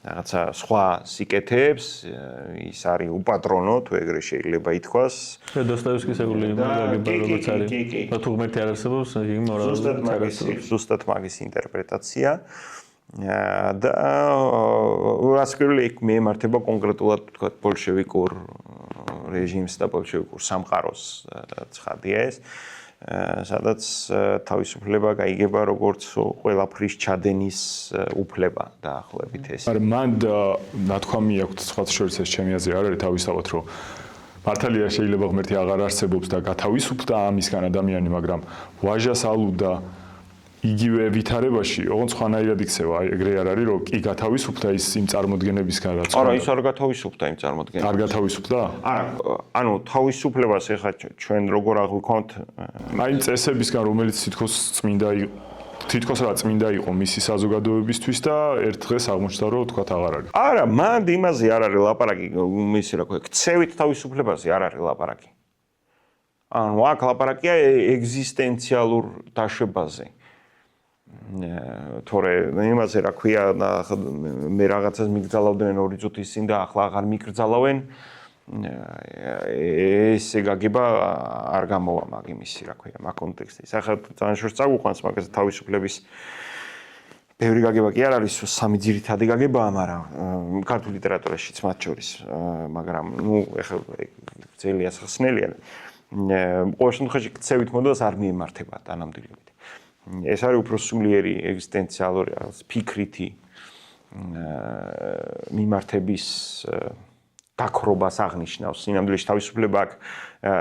რაღაცა სხვა სიკეთეებს, ის არის უპატრონო, თუ ეგრე შეიძლება ითქვას. დოსტოევსკის ეგრული გაგება როგორც არის. თუ ღმერთი არ არსებობს, იგი მორალს არ არსებობს. ზუსტად მაგის ინტერპრეტაცია. და რასკრული იქ მიემართება კონკრეტულად ვთქვათ ბოლშევიკურ რეჟიმს და ბოლშევიკურ სამყაროს ცხადია ეს. სადაც თავისუფლება გაიგება როგორც ყველაფრის ჩადენის უფლება დაახლოებით ეს. მან ნათქვამი აქვს სხვათა შორის ეს ჩემი აზრი არ არის თავისთავად რომ მართალია შეიძლება ღმერთი აღარ არსებობს და გათავისუფლდა ამისგან ადამიანი, მაგრამ ვაჟას ალუდა იგივე ვითარებაში, ოღონდ სხვანაირად იქცევა, აი ეგრე არ არის რომ კი გათავისუფლდა ის იმ წარმოდგენებისგან რაც არა, ის არ გათავისუფლდა იმ წარმოდგენებისგან. არ გათავისუფლდა? არა, ანუ თავისუფლებას ეხლა ჩვენ როგორ აღვიქონთ? აი წესებისგან, რომელიც თითქოს რა წმინდა იყო მისი საზოგადოებისთვის და ერთ დღეს აღმოჩნდა რომ თქვათ აღარ არის. არა, მანდ იმაზე არ არის ლაპარაკი, მისი რა ქვია, ქცევით თავისუფლებაზე არ არის ლაპარაკი. ანუ აქ ლაპარაკია ეგზისტენციალურ დაშვებაზე. თორე იმაზე რა ქვია, მე რაღაცას მიგზალავდნენ 2 წუთის წინ და ახლა აღარ მიკრძალავენ. ესე გაგება არ გამოვა მაგ იმისი რა ქვია, მაგ კონტექსტის. ახლა ძალიან შორს წაგვიყვანს მაგაზე თავისუფლების ბევრი გაგება კი არ არის, სამი ძირითადი გაგებაა, მაგრამ ქართულ ლიტერატურაშიც მათ შორის, მაგრამ ნუ ახლა ძელია სახსნელია. ყოველ შემთხვევაში ქცევით მოდელს არ მიემართება თანამდებობით. ეს არის უფრო სულიერი ეგზისტენციალური ფიქრითი მიმართების გაქრობას აღნიშნავს. სინამდვილეში თავისუფლება აქ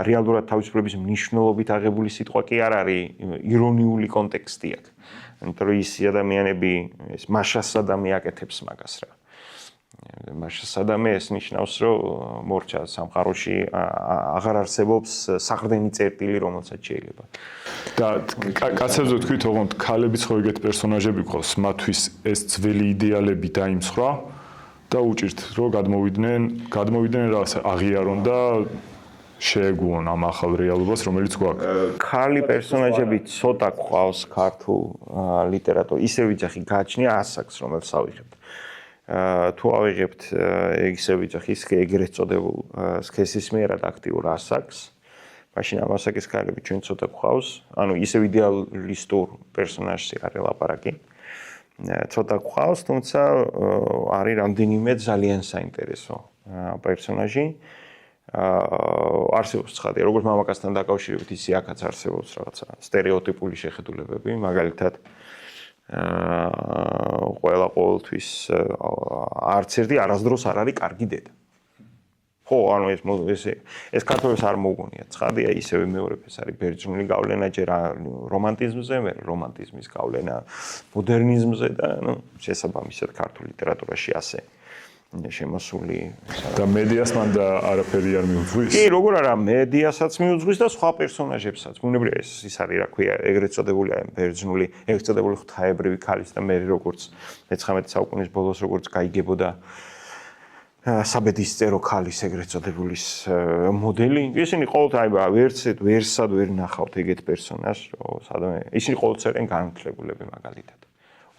რეალურად თავისუფლების მნიშვნელობით აღებული სიტყვა კი არ არის, ირონიული კონტექსტი აქვს. იმიტომ რომ ის ადამიანები, ეს მაშასადამე აკეთებს მაგას რა. მაშასადამე ეს ნიშნავს, რომ მორჩა სამყაროში აღარ არსებობს საყრდენი წერტილი, რომელსაც შეიძლება. და კაცებზე თქვით, ოღონდ ქალებიც ხო ეგეთ პერსონაჟები ყავს, მათთვის ეს ძველი იდეალები დაიმსხვრა და უჭირთ, რომ გადმოვიდნენ რაღაც აღიარონ და შეეგუონ ამ ახალ რეალობას, რომელიც გვაქვს. ქალი პერსონაჟები ცოტა ყავს ქართულ ლიტერატურაში. ისე ვიძახი გააჩნია ასაკს, რომელსაც ავიღებთ. თუ ავიღებთ ისე ვიძახი ეგრეთ წოდებულ სქესისმიერად აქტიურ ასაკს, მაშინ ამ ასაკის ქალები ჩვენ ცოტა ყავს, ანუ ისე იდეალისტურ პერსონაჟზე არის ლაპარაკი. ცოტა ყავს, თუმცა არის რამდენიმე ძალიან საინტერესო პერსონაჟი. არსებობს ცხადია, როგორც მამაკაცთან დაკავშირებით, ისე აქაც არსებობს რაღაცა სტერეოტიპული შეხედულებები, მაგალითად ყველა ყოველთვის არც ერთი არასდროს არ არის კარგი დედა. ხო, ანუ ეს ქართველებს არ მოგონია ცხადია, ისევე მეორე ეს არის ბერძნული გავლენა ჯერ რომანტიზმზე, მე რომანტიზმის გავლენა მოდერნიზმზე და შესაბამისად ქართულ ლიტერატურაში ასე შემოსული და მედიას მან და არაფერი არ მიუძღვის? კი, როგორ არა, მედიასაც მიუძღვის და სხვა პერსონაჟებსაც. ბუნებრივია ის არის, რა ქვია, ეგრეთ წოდებული ბერძნული, ეგრეთ წოდებული ღვთაებრივი ქალის და მე როგორც 19 საუკუნის ბოლოს როგორც გაიგებოდა საბედისწერო ქალის ეგრეთ წოდებულის მოდელი. ისინი ყოველთვის ვერსად ვერ ნახავთ ეგეთ პერსონაჟს, სადამე ისინი ყოველთვის არიან განათლებულები მაგალითად.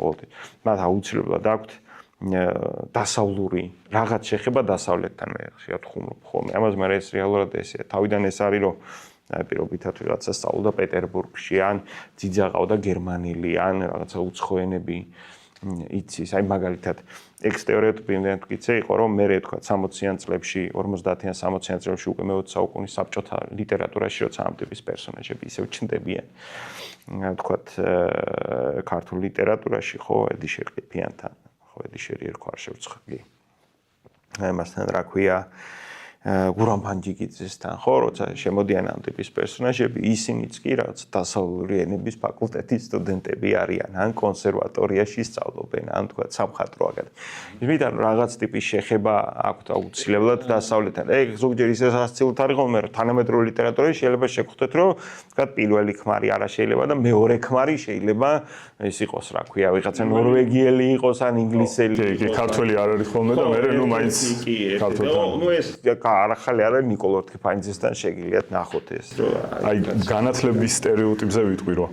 ყოველთვის. მათ აუცილებლად აქვთ დასავლური რაღაც შეხება დასავლეთთან მე ხშირად ხუმრობ ხოლმე. ამას მე ეს რეალურად ესეა. თავიდან ეს არის რომ პირობითად ვიღაცა სწავლობდა პეტერბურგში ან ძიძა ყავდა გერმანელი ან რაღაცა უცხოენები იცის. აი მაგალითად ეგ სტერეოტიპი იმდენად მტკიცე იყო რომ მე თქვა 60-იან წლებში 50-იან 60-იან წლებში უკვე მე-20 საუკუნის საბჭოთა ლიტერატურაში როცა ამ ტიპის პერსონაჟები ისევ ჩნდებიან. თქვა ქართულ ლიტერატურაში ხო ედიშერ ყიფიანთან ედიშერი ერქვა არ შევცხლი. ამასთან რა ქვია გურამ ფანჯიკიძესთან ხო როცა შემოდიან ამ ტიპის პერსონაჟები ისინიც კი რაც დასავლური ენების ფაკულტეტის სტუდენტები არიან ან კონსერვატორიაში სწავლობენ ან თქვა სამხატვრო აკადემიაში. იმიდან რაღაც ტიპის შეხება აქვთ აუცილებლად დასავლეთთან. ეგ ზოგჯერ ისე სასწაულად არის ხოლმე რომ თანამედროვე ლიტერატურაში შეიძლება შეგხვდეთ რომ თქვა პირველი ქმარი არა შეიძლება და მეორე ქმარი შეიძლება ეს იყოს რა ქვია ვიღაცა ნორვეგიელი იყოს ან ინგლისელი. კი, ქართველი არ არის ხოლმე და მე ნუ მაინც ქართველთან. ნუ ეს არახალი არა ნიკოლოზ თიფანიძესთან შეგიძლიათ ნახოთ ეს რომ აი განათლების სტერეოტიპზე ვიტყვი რომ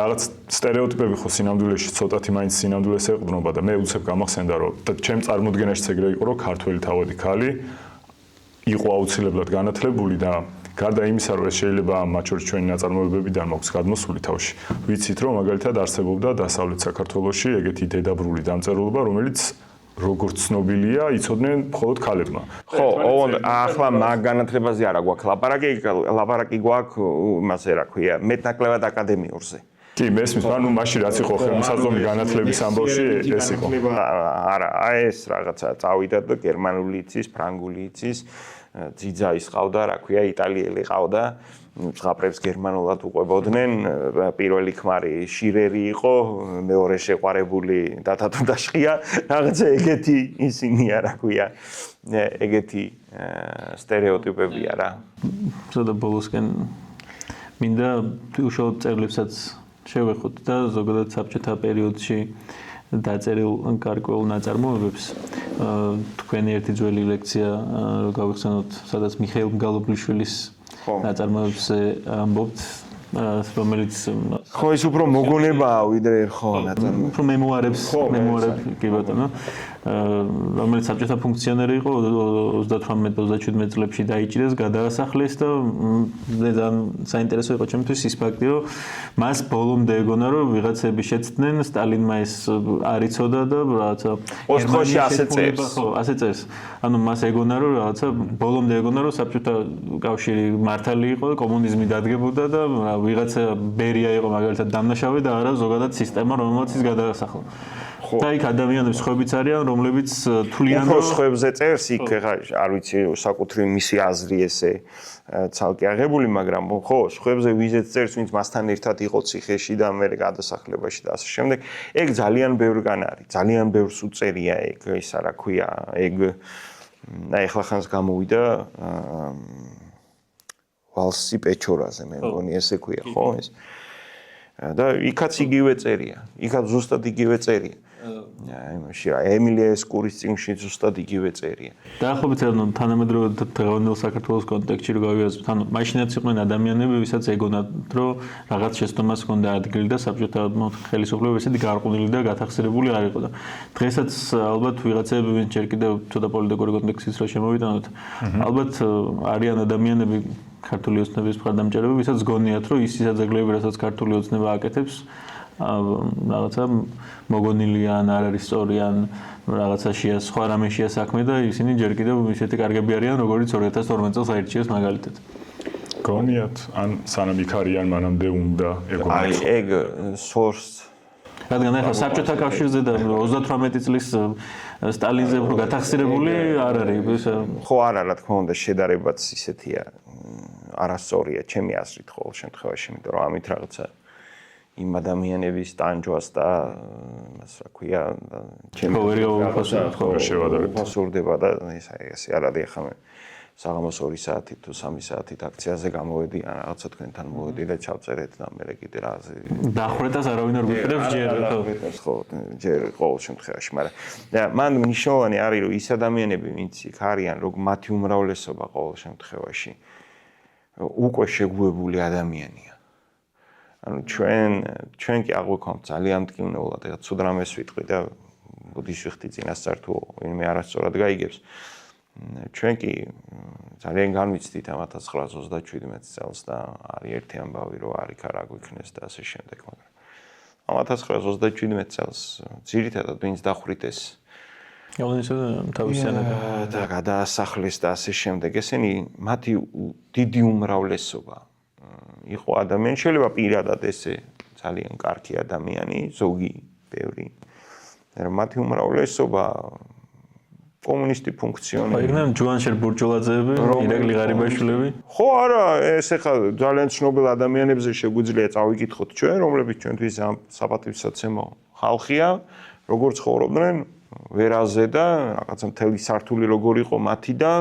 რაღაც სტერეოტიპები ხო სინამდვილეში ცოტათი მაინც სინამდვილეს ეყრდნობა და მე უცებ გამახსენდა რომ ჩემ წარმოდგენაშიც ეგრე იყო რომ ქართველი თავადი ქალი იყო აუცილებლად განათლებული და გარდა იმისა რომ ეს შეიძლება მათ შორის ჩვენი ნაწარმოებებიდან მაქვს გადმოსული თავში ვიცით რომ მაგალითად არსებობდა დასავლეთ საქართველოში ეგეთი დედაბრული დამწერლობა რომელიც როგორც ცნობილია, იცოდნენ მხოლოდ ქალებმა. ხო, ახლა მაგ განათლებაზე არა გვაქვს ლაპარაკი გვაქვს იმაზე რა ქვია, მეტნაკლებად აკადემიურზე. კი, მესმის, ანუ მაშინ რაც იყო ხელმისაწვდომი განათლების ამბავში ეს იყო. არა, ეს რაღაცა წავიდა და გერმანული იცის, ფრანგული იცის, ძიძაის ყავდა, რა ქვია, იტალიელი ყავდა. ზღაპრებს გერმანულად უყვებოდნენ, პირველი ქმარი შირერი იყო, მეორე შეყვარებული დათათუდაშხია, რაღაცა ეგეთი ისინია, რა ქვია, ეგეთი სტერეოტიპებია რა. ზოგადად ბოლოსკენ მინდა უშუალოდ წერლებსაც შევეხოთ და ზოგადად საბჭოთა პერიოდში დაწერილ გარკვეულ ნაწარმოებებს თქვენი ერთი ძველი ლექცია გავიხსენოთ, სადაც მიხეილ მგალობლიშვილის ნაწარმოებებს ამბობთ, რომელიც ხო ის უფრო მოგონებაა ვიდრე ხო ნაწარმოები. უფრო მემუარებს კი ბატონო, რომელიც საბჭოთა ფუნქციონერი იყო 38-37 წლებში დაიჭირეს, გადაასახლეს და ძალიან საინტერესო იყო ჩემთვის ის ფაქტი, რომ მას ბოლომდე ეგონა რომ ვიღაცები შეცდნენ, სტალინმა ეს არ იცოდა და რაღაცა ოსტოში ასე წერს. ხო, ასე წერს. ანუ მას ეგონა რომ რაღაცა ბოლომდე ეგონა რომ საბჭოთა კავშირი მართალი იყო, კომუნიზმი დადგებოდა და ვიღაცა ბერია იყო მაგალითად დამნაშავე და არა ზოგადად სისტემა რომელსაც ის გადაასახლა. და იქ ადამიანებს ხვებიც არიან, რომლებიც თვლიან რომ ხვებზე წერს იქ არ ვიცი საკუთრივ მისი აზრი ესე ცალკე აღებული, მაგრამ ხო, ხვებზე ვიზეთ წერს, ვინც მასთან ერთად იყო ციხეში და მე გადასახლებაში და ასე შემდეგ. ეგ ძალიან ბევრგან არის, ძალიან ბევრს უწერია ეგ ისა რა ქვია, ეგ აი ახლა ხანს გამოვიდა ვალსი პეჩორაზე მე მგონი ესე ქვია, ხო ეს? და იქაც იგივე წერია, იქაც ზუსტად იგივე წერია. აი მაშინ რა ემილია ესკურის წიგნში ზუსტად იგივე წერია. დაახლოებით ანუ თანამედროვე დღევანდელ საქართველოს კონტექსტში რო გავიაზრებთ, ანუ მაშინაც იყვნენ ადამიანები, ვისაც ეგონათ, რომ რაღაც შეცდომას ჰქონდა ადგილი და საბჭოთა ხელისუფლება ესეთი გარყვნილი და გათახსირებული არ იყო და დღესაც ალბათ ვიღაცები ვინც ჯერ კიდევ ცოტა პოლიტიკური კონტექსტის რო შემოვიდანოთ, ალბათ არიან ადამიანები ქართული ოცნების მხარდამჭერები, ვისაც გონიათ, რომ ის სიძაგლეები, რასაც ქართული ოცნება აკეთებს, რაღაცა მოგონილია ან არ არის სწორი ან რაღაცაშია სხვა რამეშია საქმე და ისინი ჯერ კიდევ ისეთი კარგები არიან, როგორც 2012 წელს აირჩიეს მაგალითად. გონიათ ან სანამ იქ არიან მანამდე უნდა ეგონათ. აი ეგ source რადგან ახლა საბჭოთა კავშირზე და 38 წლის სტალინზე უფრო გათახსირებული არ არის. ხო არა, რა თქმა უნდა, შედარებაც ისეთია არასწორია ჩემი აზრით ყოველ შემთხვევაში, იმიტომ რომ ამით რაღაცა იმ ადამიანების ტანჯვას და იმას რა ქვია, ჩემი უპასურდება და ესე არ არის ახლა მე საღამოს 2 საათი თუ 3 საათით აქციაზე გამოვედი, ან რაღაცა თქვენთან მოვედი და ჩავწერეთ და მე კიდე რა დახრეტას არავინ არ გვიყიდებს ჯერ ხო, ჯერ ყოველ შემთხვევაში, მაგრამ და მან მნიშვნელოვანი არის რომ ის ადამიანები, ვინც იქ არიან, რომ მათი უმრავლესობა ყოველ შემთხვევაში უკვე შეგუებული ადამიანია. ანუ ჩვენ კი აღვიქვამთ ძალიან მტკივნეულად, ეხლა ცუდ რამეს ვიტყვი და ბუდიშ ვიხდი წინასწარ თუ ვინმე არასწორად გაიგებს. ჩვენ კი ძალიან განვიცდით ამ 1937 წელს და არის ერთი ამბავი რომ არიქ არ აგვიქნეს და ასე შემდეგ, მაგრამ ამ 1937 წელს ძირითადად ვინც დახვრიტეს და გადაასახლეს და ასე შემდეგ, ესენი მათი დიდი უმრავლესობა იყო ადამიანი, შეიძლება პირადად ესე ძალიან კარგი ადამიანი, ზოგი, ბევრი. მაგრამ მათი უმრავლესობა კომუნისტი ფუნქციონერი. იქნებ ჯუანშერ ბურჯულაძეები, ირაკლი ღარიბაშვილები? ხო, არა, ეს ახლა ძალიან ცნობილ ადამიანებზე შეგვიძლია წავიკითხოთ ჩვენ, რომლებიც ჩვენთვის ამ საპატივსაცემო ხალხია, როგორ ცხოვრობდნენ ვერაზე და რაღაცა მთელი სართული როგორ იყო მათი და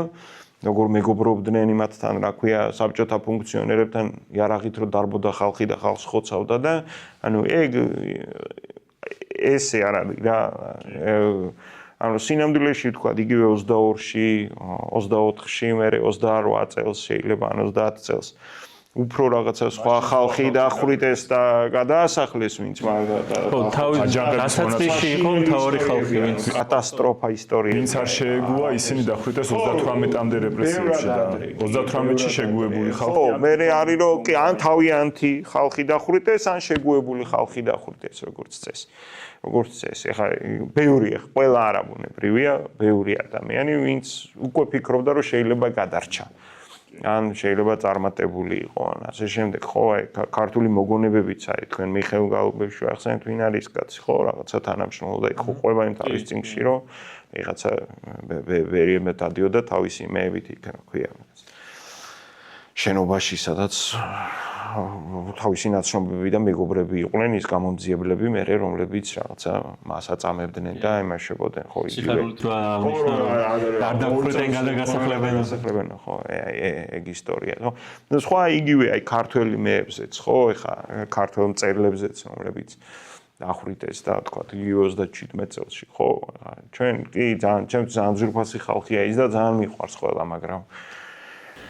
როგორ მეგობრობდნენ იმათთან, რა ქვია, საბჭოთა ფუნქციონერებთან, იარაღით რო დარბოდა ხალხი და ხალხს ხოცავდა და ანუ ესე არ არის რა ანუ სინამდვილეში თქვა იგივე 22-ში, 24-ში, მერე 28 წელს შეიძლება ან 30 წელს უფრო რაღაცა სხვა ხალხი დახვრიტეს და გადაასახლეს ვინც მაგალითად. ხო, თავის დასაწყისში იყო მთავარი ხალხი, ვინც კატასტროფა ისტორია. ვინც არ შეეგუა, ისინი დახვრიტეს 38-მდე რეპრესიებში და 38-ში შეგუებული ხალხი. ხო, მერე არის რომ კი ან თავიანთი ხალხი დახვრიტეს, ან შეგუებული ხალხი დახვრიტეს, როგორც წესი. როგორც წესი, ეხლა ბევრია, ყველა არაბუნებრივია, ბევრი ადამიანი, ვინც უკვე ფიქრობდა, რომ შეიძლება გადარჩა. ან შეიძლება წარმატებული იყო, ან ასე შემდეგ. ხო, აი ქართული მოგონებებიც არის, თქვენ მიხეილ გალუბეშვილი ახსენეთ, ვინ არის კაცი, ხო, რაღაცა თანამშრომლობდა და იქ ხო ყვება იმ თავის წინში, რომ ვიღაცა ვერიებად დადიოდა თავისი მეებით იქ, რა ქვია. შენობაში, სადაც თავისი ნაცნობები და მეგობრები იყვნენ, ის გამომძიებლები მერე, რომლებიც რაღაცა მას აწამებდნენ და იმაშებოდნენ, ხო, იგივე. არ დაფრთხენ გადაგასახლებენ, ხო, ეგ ისტორია, ხო. სხვა იგივე, აი ქართველი მეებზეც, ხო, ეხა ქართველ მწერლებზეც, რომლებიც დახვრიტეს და თქვა, იგივე 37 წელსში, ხო. ჩვენ კი ძალიან ძვირფასი ხალხია ის და ძალიან მიყვარს ყველა, მაგრამ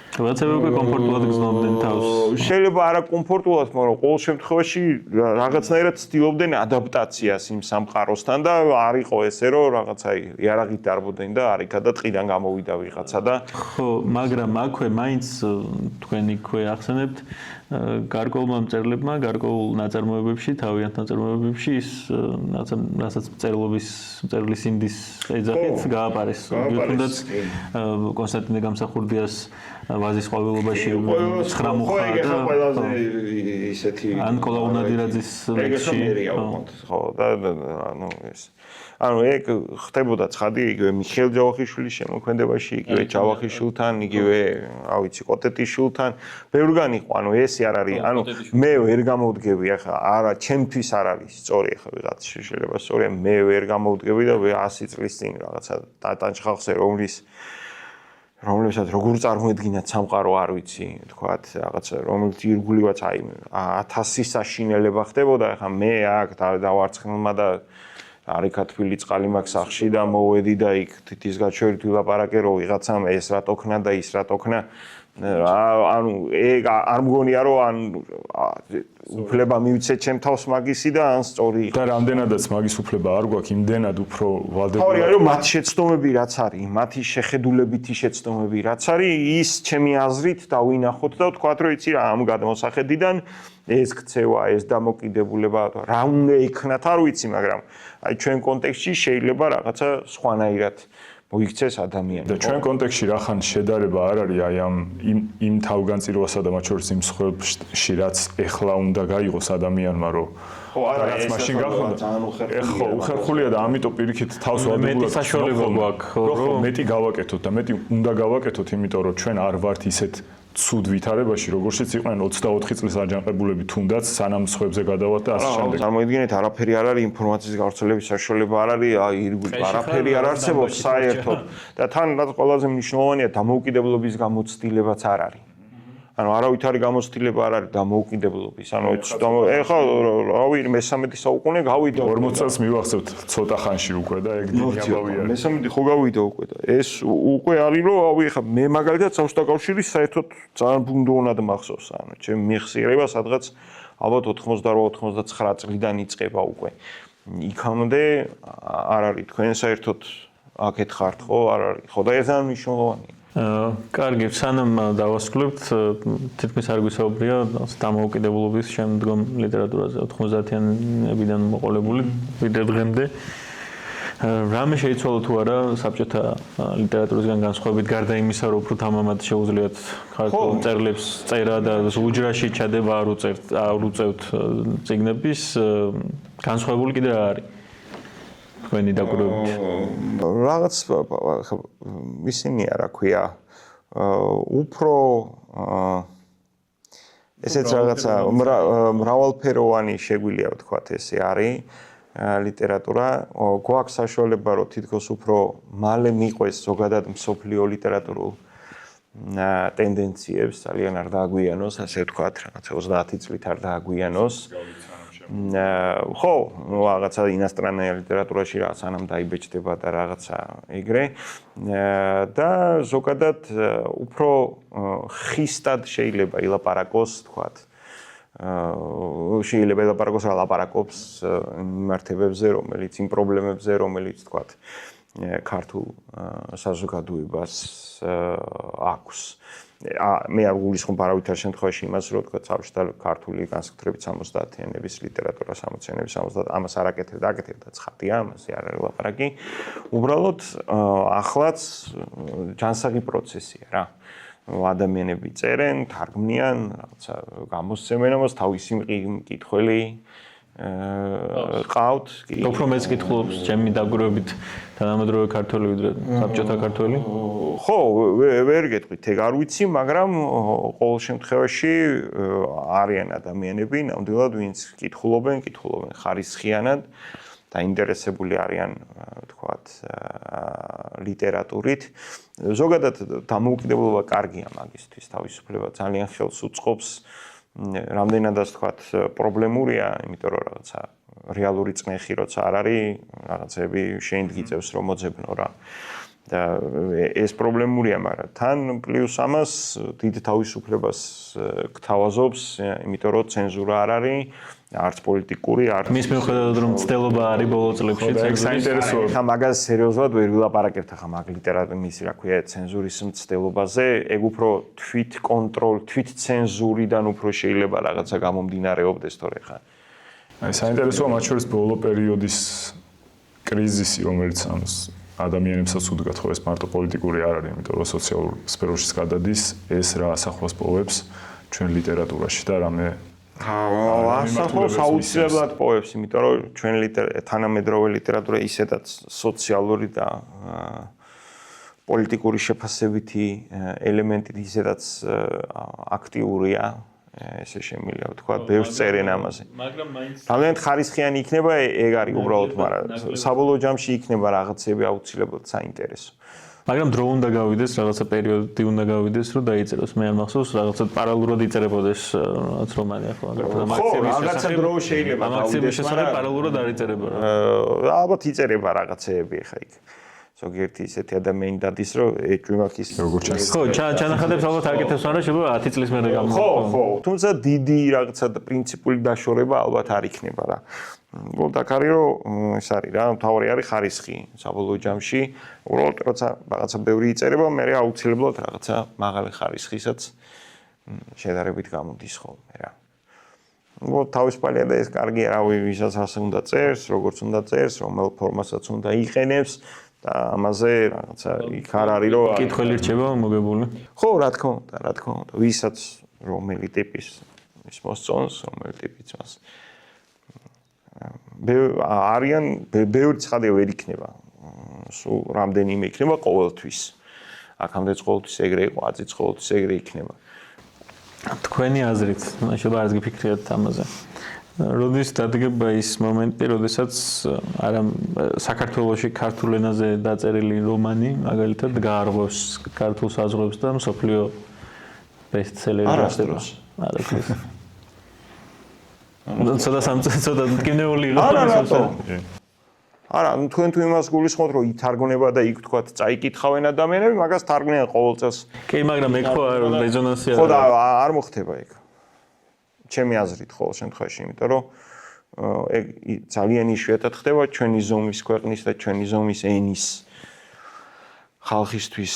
რაღაცები უკვე კომფორტულად გრძნობდნენ თავს. შეიძლება არა კომფორტულად, მაგრამ ყოველ შემთხვევაში რაღაცნაირად ცდილობდნენ ადაპტაციას იმ სამყაროსთან და არ იყო ესე, რომ რაღაცა იარაღით დარბოდნენ და არიქა და ტყიდან გამოვიდა ვიღაცა და ხო, მაგრამ აქვე მაინც თქვენი ქვე ახსენებთ გარკვეულმა მწერლებმა, გარკვეულ ნაწარმოებებში, თავიანთ ნაწარმოებებში ის რასაც მწერლის ინდის ეძახით გააპარეს. თუნდაც კონსტანტინე გამსახურდიას ვაზის ყვავილობაში 9 მუხა და ყველაზე ისეთი ან კოლაუნადირაძის ლექსში ხო და ანუ ეს ანუ ეგ ხდებოდა ცხადი იგივე მიხეილ ჯავახიშვილის შემოქმედებაში, იგივე ჯავახიშვილთან, იგივე რა ვიცი კოტეტიშვილთან, ბევრგან იყო, ანუ ესე არ არის, ანუ მე ვერ გამოვდგები ახლა, არა, ჩემთვის არ არის სწორი ახლა ვიღაც შეიძლება სწორია, მე ვერ გამოვდგები და 100 წლის წინ რაღაცა ტანჩხალხზე რომლებსაც როგორ წარმოედგინათ სამყარო არ ვიცი, თქვათ, რაღაცა რომელიც ირგვლივაც აი 1000 საშინელება ხდებოდა, ახლა მე აქ დავარცხნილმა და არიქა თბილი წყალი მაქვს სახში და მოვედი და იქ თითის გაჩვენით ვილაპარაკე რომ ვიღაცამ ეს რა ტოქნა და ის რა ტოქნა ანუ ეგ არ მგონია რომ ან უფლება მივიცე ჩემ თავს მაგისი და ან სწორი და რამდენადაც მაგის უფლება არ გვაქვს, იმდენად უფრო ვალდებულია. თავი არის რომ მათი შეცდომები რაც არის, მათი შეხედულებითი შეცდომები რაც არის, ის ჩემი აზრით დავინახოთ და ვთქვათ რომ იცი რა ამ გადმოსახედიდან ეს ქცევა, ეს დამოკიდებულება რა უნდა იქნათ, არ ვიცი, მაგრამ აი ჩვენ კონტექსტში შეიძლება რაღაცა სხვანაირად მოიქცეს ადამიანი. და ჩვენ კონტექსტში რახან შედარება არ არის აი ამ იმ თავგანწირვასა და მათ შორის იმ სხვებში რაც ეხლა უნდა გაიღოს ადამიანმა რომ ხო არა რაც ეს მაშინ გახონდა ძალიან უხერხულია. ხო უხერხულია და ამიტომ პირიქით თავს ვადებულად მეტი საშუალება გვაქვს რომ მეტი გავაკეთოთ და მეტი უნდა გავაკეთოთ იმიტომ რომ ჩვენ არ ვართ ისეთ ცუდ ვითარებაში როგორშიც იყვნენ 24 წლის აჯანყებულები თუნდაც სანამ სხვებზე გადავართ და ასე შემდეგ. წარმოიდგინეთ, არაფერი არ არის ინფორმაციის გავრცელების საშუალება არ არის, აი ირგვლივ არაფერი არ არსებობს საერთოდ და თან რაც ყველაზე მნიშვნელოვანია, დამოუკიდებლობის გამოცდილებაც არ არის. ანუ არავით არის გამოცდილება არ არის დამოუკიდებლობის. ანუ ეხლა რავი მე-13 საუკუნე გავიდა 40 წელს მივახცევთ ცოტა ხანში უკვე და ეგ დიდი ამბავი არის. მე-13 ხო გავიდა უკვე და ეს უკვე არის რომ რავი ეხლა მე მაგალითად საბჭოთა კავშირის საერთოდ ძალიან ბუნდოვნად მახსოვს. ანუ ჩემი მიხსიერება სადღაც ალბათ 88-99 წლიდან იწყება უკვე. იქამდე არ არის თქვენ საერთოდ აქეთ ხართ ხო? არ არის. ხო და ეს ძალიან მნიშვნელოვანია. კარგი, სანამ დავასრულებთ, თითქმის არ გვისაუბრია დამოუკიდებლობის შემდგომ ლიტერატურაზე 90-იანებიდან მოყოლებული ვიდრე დღემდე. რამე შეიცვალა თუ არა საბჭოთა ლიტერატურისგან განსხვავებით გარდა იმისა, რომ უფრო თამამად შეუძლიათ ქართულ მწერლებს წერა და უჯრაში ჩადება არ უწევთ წიგნების განსხვავებული კიდე რა არის? თქვენი დაკვირვებით. რაღაც ისინია რა ქვია უფრო ესეც რაღაცა მრავალფეროვანი შეგვიძლია ვთქვათ ესე არის ლიტერატურა გვაქვს საშუალება რომ თითქოს უფრო მალე მიყვეს ზოგადად მსოფლიო ლიტერატურულ ტენდენციებს ძალიან არ დააგვიანოს ასე ვთქვათ რაღაცა 30 წლით არ დააგვიანოს ხო, რაღაცა ინასტრანная ლიტერატურაში რა სანამ დაიბეჭდება და რაღაცა ეგრე და ზოგადად უფრო ხისტად შეიძლება ილაპარაკოს, თქვათ. შეიძლება ილაპარაკოს რა ლაპარაკობს მიმართებებზე, რომელიც იმ პრობლემებზე, რომელიც თქვათ ქართულ საზოგადოებას აქვს. მე არ გულისხმობ არავითარ შემთხვევაში იმას, რომ თქვა საბჭოთა ქართული განსაკუთრებით 70-იანების ლიტერატურა 60-იანების 70 ამას არ აკეთებდა, აკეთებდა ცხადია, ამაზე არ არის ლაპარაკი. უბრალოდ ახლაც ჯანსაღი პროცესია რა. ადამიანები წერენ, თარგმნიან, რაღაცა გამოსცემენ ამას, თავისი მკითხველი ყავთ. უფრო მეც კითხულობს ჩემი დაკვირვებით თანამედროვე ქართველი ვიდრე საბჭოთა ქართველი? ხო, ვერ გეტყვით, ეგ არ ვიცი, მაგრამ ყოველ შემთხვევაში არიან ადამიანები, ნამდვილად ვინც კითხულობენ ხარისხიანად და ინტერესებული არიან, თქვათ, ლიტერატურით. ზოგადად დამოუკიდებლობა კარგია მაგისთვის, თავისუფლება ძალიან ხელს უწყობს. რამდენადაც თქვათ პრობლემურია, იმიტომ რომ რაღაცა რეალური წნეხი როცა არ არის, რაღაცები შეინდგიწევს რომ მოძებნო რა. და ეს პრობლემურია, მაგრამ თან პლუს ამას დიდ თავისუფლებას გთავაზობს, იმიტომ რომ ცენზურა არ არის, არც პოლიტიკური, არც მის მიუხედავად რომ მცდელობა არის ბოლო წლებში, ეგ საინტერესოა. ხა მაგას სერიოზულად ვერ ვილაპარაკებთ ახლა მაგ ლიტერატურის რა ქვია ცენზურის მცდელობაზე, ეგ უფრო თვით კონტროლ, თვით ცენზურიდან უფრო შეიძლება რაღაცა გამომდინარეობდეს თორე ხა. აი საინტერესოა მათ შორის ბოლო პერიოდის კრიზისი, რომელიც ამს ადამიანებსაც უდგათ, ხო ეს მარტო პოლიტიკური არ არის, იმიტომ რომ სოციალურ სფეროშიც გადადის, ეს რა ასახავს პოებს ჩვენ ლიტერატურაში და რამე ასახავს აუცილებლად პოებს, იმიტომ რომ ჩვენ თანამედროვე ლიტერატურა ისედაც სოციალური და პოლიტიკური შეფასებითი ელემენტით ისედაც აქტიურია. ესე შემიძლია ვთქვათ, ბევრს წერენ ამაზე. მაგრამ მაინც თავიანთ ხარისხიანი იქნება, ეგ არის უბრალოდ, მაგრამ საბოლოო ჯამში იქნება რაღაცები აუცილებლად საინტერესო. მაგრამ დრო უნდა გავიდეს, რაღაცა პერიოდი უნდა გავიდეს, რომ დაიწეროს. მე არ მახსოვს, რაღაცა პარალელურად იწერებოდეს რაღაც რომანი ახლა, მაგრამ რაღაცა დრო შეიძლება გავიდეს, მაგრამ პარალელურად არ იწერება რა. ალბათ იწერება რაღაცეები ხა იქ. ზოგიერთი ისეთი ადამიანი დადის, რომ ეჭვმაქ ის როგორ ჩანს. ხო, ჩანახატებს ალბათ აკეთებს, მაგრამ შეიძლება 10 წლის მერე გამო. ხო, თუმცა დიდი რაღაცა პრინციპული დაშორება ალბათ არ იქნება რა. უბრალოდ აქ არის რომ ეს არის რა, მთავარი არის ხარისხი საბოლოო ჯამში. უბრალოდ როცა რაღაცა ბევრი იწერება, მე აუცილებლად რაღაცა მაღალი ხარისხისაც შედარებით გამოდის ხოლმე რა. უბრალოდ თავისუფალია და ეს კარგია, რავი, ვისაც ასე უნდა წერს, როგორც უნდა წერს, რომელ ფორმასაც უნდა იყენებს. და ამაზე რაღაცა იქ არ არის რომ კითხველი რჩება მოგებული. ხო, რა თქმა უნდა, ვისაც რომელი ტიპის ის მოსწონს, რომელი ტიპიც მას არიან ბევრი ცხადია ვერ იქნება. სულ რამდენიმე იქნება ყოველთვის. აქამდეც ყოველთვის ეგრე იყო, აზრიც ყოველთვის ეგრე იქნება. თქვენი აზრით, შეიძლება არც გიფიქრიათ ამაზე. როდის დადგება ის მომენტი, როდესაც არა საქართველოში ქართულ ენაზე დაწერილი რომანი, მაგალითად, გაარღვევს ქართულ საზღვრებს და მსოფლიო ბესტსელერი გახდება. არასდროს. ცოტა მტკივნეული იყო. არა, თქვენ თუ იმას გულისხმობთ, რომ ითარგმნება და იქ თქვა წაიკითხავენ ადამიანები, მაგას თარგმნიან ყოველ წელს. კი, მაგრამ ეგ ხო რეზონანსია. ხო და არ მოხდება ეგ. ჩემი აზრით ყოველ შემთხვევაში, იმიტომ რომ ეგ ძალიან იშვიათად ხდება ჩვენი ზომის ქვეყნის და ჩვენი ზომის ენის ხალხისთვის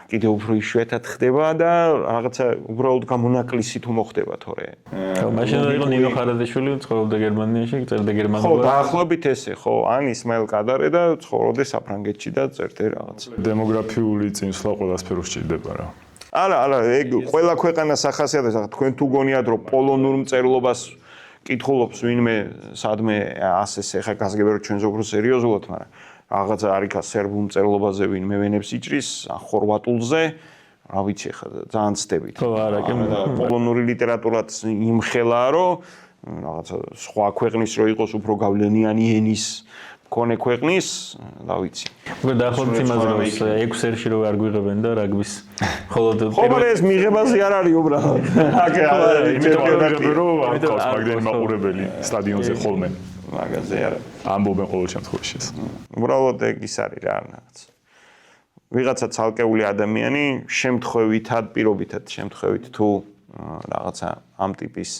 კიდევ უფრო იშვიათად ხდება და რაღაცა უბრალოდ გამონაკლისი თუ მოხდება თორე. ხო, მაშინ იყო ნინო ხარაძეშვილი ცხოვრობდა გერმანიაში, წერდა გერმანულად. ხო, დაახლოებით ესე, ხო, ან ისმაილ კადარე და ცხოვრობდა საფრანგეთში და წერდა რაღაც. დემოგრაფიული წინსვლა ყველასფერო სჭირდება რა. არა, ეგ ყველა ქვეყანას ახასიათებს. თქვენ თუ გონიათ, რომ პოლონურ მწერლობას კითხულობს ვინმე სადმე ასეს ეხა გასაგებია რომ ჩვენ ზოგადად სერიოზულად, მაგრამ რაღაცა არიქა სერბულ მწერლობაზე ვინმე ვენებს იჭრის, ხორვატულზე, რა ვიცი ხა ძალიან ცდებით. ხო, არა, კი. პოლონური ლიტერატურაც იმხელაა, რომ რაღაცა სხვა ქვეყნის რო იყოს უფრო გავლენიანი ენის მქონე ქვეყნის, რა ვიცი. უკვე დაახლოებით იმაზე რომ 6 ერში რო არ გვიღებენ და რაგბის ხოლოდ ხოლმე ეს მიღებაზე არ არის უბრალოდ. იმიტომ რომ არ ყავს მაგდენი მაყურებელი სტადიონზე ხოლმე. მაგაზე არა. ამბობენ ყოველ შემთხვევაში ეს. უბრალოდ ეგ ის არის რა რაღაც. ვიღაცა ცალკეული ადამიანი შემთხვევითად, პირობითად შემთხვევით თუ რაღაცა ამ ტიპის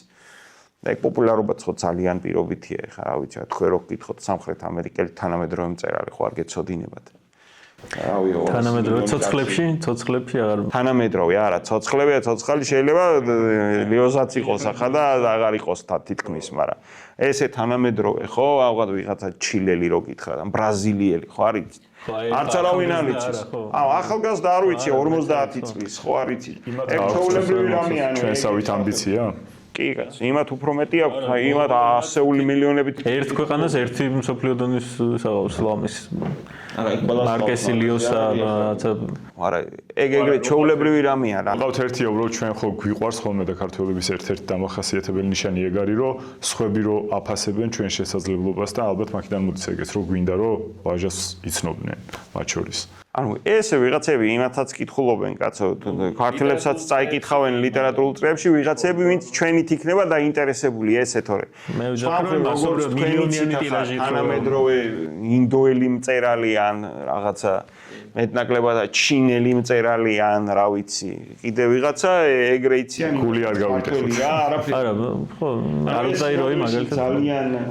და ეგ პოპულარობაც ხო ძალიან პირობითია, ხა რა ვიცი, თქვენ რო გკითხოთ სამხრეთ ამერიკელი თანამედროვე მწერალი ხო არ გეცოდინებათ. თანამედროვე ცოცხლებში აღარ თანამედროვე არა, ცოცხლებია, ცოცხალი შეიძლება ლიოზაც იყოს ახლა და აღარ იყოს თითქმის, მაგრამ ესე თანამედროვე ხო, აღარ ვიღაცა ჩილელი რო გითხრა, ბრაზილიელი ხო არის? არც არავინ არ იცის. ახალგაზრდა არ ვიცი 50 წლის, ხო არ იცი. ეგ ჩვეულებრივი რამე არის. ჩვენსავით ამბიცია? კი, კაც, იმათ უფრო მეტი აქვს, იმათ ასეული მილიონებით. ერთ ქვეყანას ერთი მსოფლიო დონის სლამის. მარკესი ლიოსა რაღაცა. არა, ეგ ეგრე ჩვეულებრივი რამეა რა. ყავთ ერთია, რომ ჩვენ ხო გვიყვარს ხოლმე და ქართველების ერთ-ერთი დამახასიათებელი ნიშანი ეგ არის, რომ სხვები რო აფასებენ ჩვენ შესაძლებლობას და ალბათ მაქედან მოდის ეგეც, რომ გვინდა რომ ვაჟას იცნობდნენ მათ შორის. ანუ ესე ვიღაცები იმათაც კითხულობენ, კაცო, ქართველებსაც წაიკითხავენ ლიტერატურულ წრეებში, ვიღაცები, ვინც ჩვენით იქნება დაინტერესებული ესე თორე. მე ვიძახი, მასობრივად მილიონიანი ტირაჟი იყო. თანამედროვე ინდოელი მწერალი ან რაღაცა მეტნაკლებად ჩინელი მწერალი ან რა ვიცი, კიდე ვიღაცა ეგრე იციან. გული არ გავიტეხოთ. არა, ხო, არ დაირო მაგალითად.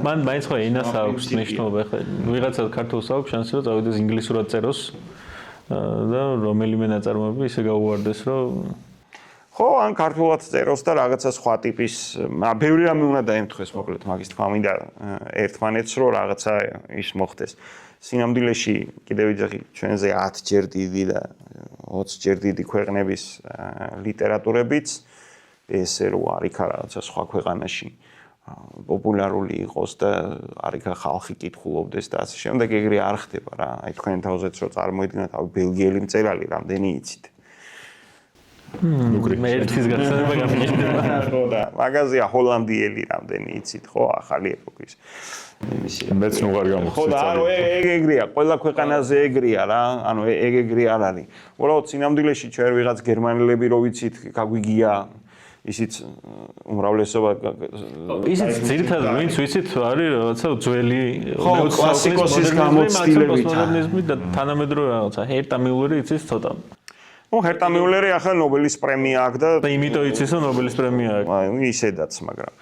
მან მაინც ხო ენას აქვს მნიშვნელობა, ხა ვიღაცა ქართულს აქვს შანსი რომ წავიდეს ინგლისურად წეროს. და რომელიმე ნაწარმოები ისე გაუვარდეს, რომ ხო, ან ქართულად წეროს და რაღაცა სხვა ტიპის, ბევრი რამე უნდა დაემთხვეს, მოკლედ, მაგის თქვა მინდა ერთმანეთს, რომ რაღაცა ის მოხდეს. სინამდვილეში კიდევ ვიძახი, ჩვენზე 10 ჯერ დიდი და 20 ჯერ დიდი ქვეყნების ლიტერატურებიც ესე რო არიქა რაღაცა სხვა ქვეყანაში პოპულარული იყოს და არიქა ხალხი კითხულობდეს და ასე შემდეგ ეგრე არ ხდება რა. აი თქვენ თავზეც რო წარმოიდგინოთ, აი ბელგიელი მწერალი რამდენი იცით? მე ერთის გაცნობა გამიჩნდება. ხო და მაგაზია ჰოლანდიელი რამდენი იცით, ხო, ახალი ეპოქის. მეც ნუ არ გამოგცეთ. ხო და ანუ ეგ ეგრეა, ყველა ქვეყანაზე ეგრეა რა, ანუ ეგ ეგრე არ არის. უბრალოდ სინამდვილეში ჩვენ ვიღაც გერმანელები რო ვიცით, გაგვიგია ისიც უმრავლესობა ისიც ძირითადად ვინც ვიცით არის რაღაცა ძველი კლასიკოსის გამოცდილებით და თანამედროვე რაღაცა ჰერტა მიულერი იცის ცოტა. ო ჰერტა მიულერი ახლა ნობელის პრემია აქვს და იმიტომ იცის რომ ნობელის პრემია აქვს. აი ისედაც, მაგრამ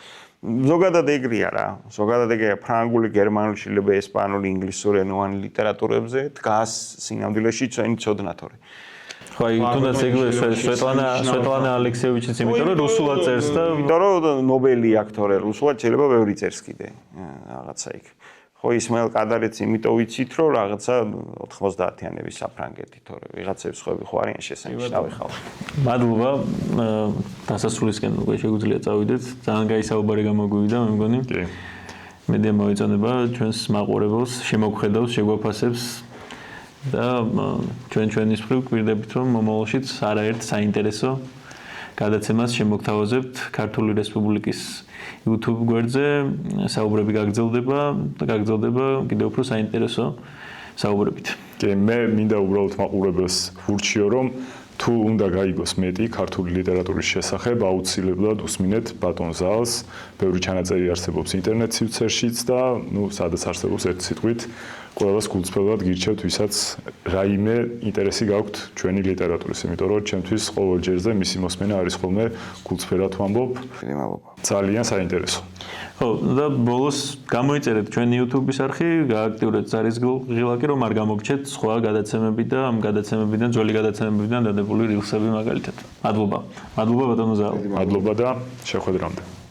ზოგადად ეგრეა რა. ზოგადად ეგრეა ფრანგული, გერმანული, შეიძლება ესპანური, ინგლისური ენოვანი ლიტერატურებზე დგას სინამდვილეში ჩვენი ცოდნა თორე. ხო, თუნდაც ეგრე სვეტლანა ალექსეევიჩიც იმიტომ რომ რუსულად წერს და იმიტომ რომ ნობელი აქ თორე რუსულად შეიძლება ბევრი წერს კიდე რაღაცა იქ. ხო ისმაილ კადარიც იმიტომ ვიცით, რომ რაღაცა 90-იანების საფრანგეთი, თორე ვიღაცებს ხვები ხო არიან შესანიშნავი ხალხი. მადლობა. დასასრულისკენ უკვე შეგვიძლია წავიდეთ. ძალიან კაი საუბარი გამოგვივიდა, მე მგონი. კი. მედია მოეწონება ჩვენს მაყურებელს, შემოგვხედავს, შეგვაფასებს და ჩვენის მხრივ გვირდებით, რომ მომავალშიც არაერთ საინტერესო გადაცემას შემოგთავაზებთ ქართული რესპუბლიკის YouTube გვერდზე. საუბრები გაგრძელდება და გაგრძელდება კიდევ უფრო საინტერესო საუბრებით. კი, მე მინდა უბრალოდ მაყურებელს ვურჩიო, რომ თუ უნდა გაიგოს მეტი ქართული ლიტერატურის შესახებ, აუცილებლად უსმინეთ ბატონ ზალს. ბევრი ჩანაწერი არსებობს ინტერნეტ სივრცეშიც და, სადაც არსებობს ერთი სიტყვით, ყველას გულწრფელად გირჩევთ, ვისაც რაიმე ინტერესი გაქვთ ჩვენი ლიტერატურის, იმიტომ რომ ჩემთვის ყოველ ჯერზე მისი მოსმენა არის ხოლმე გულწრფელად ვამბობ. ძალიან საინტერესო. ხო, და ბოლოს გამოიწერეთ ჩვენი YouTube-ის არხი, გააქტიურეთ ზარისღილაკი, რომ არ გამოგჩეთ სხვა გადაცემები და ამ გადაცემებიდან, ძველი გადაცემებიდან დადებული რილსები მაგალითად. მადლობა. მადლობა ბატონო ზაალ. მადლობა და შეხვედრამდე.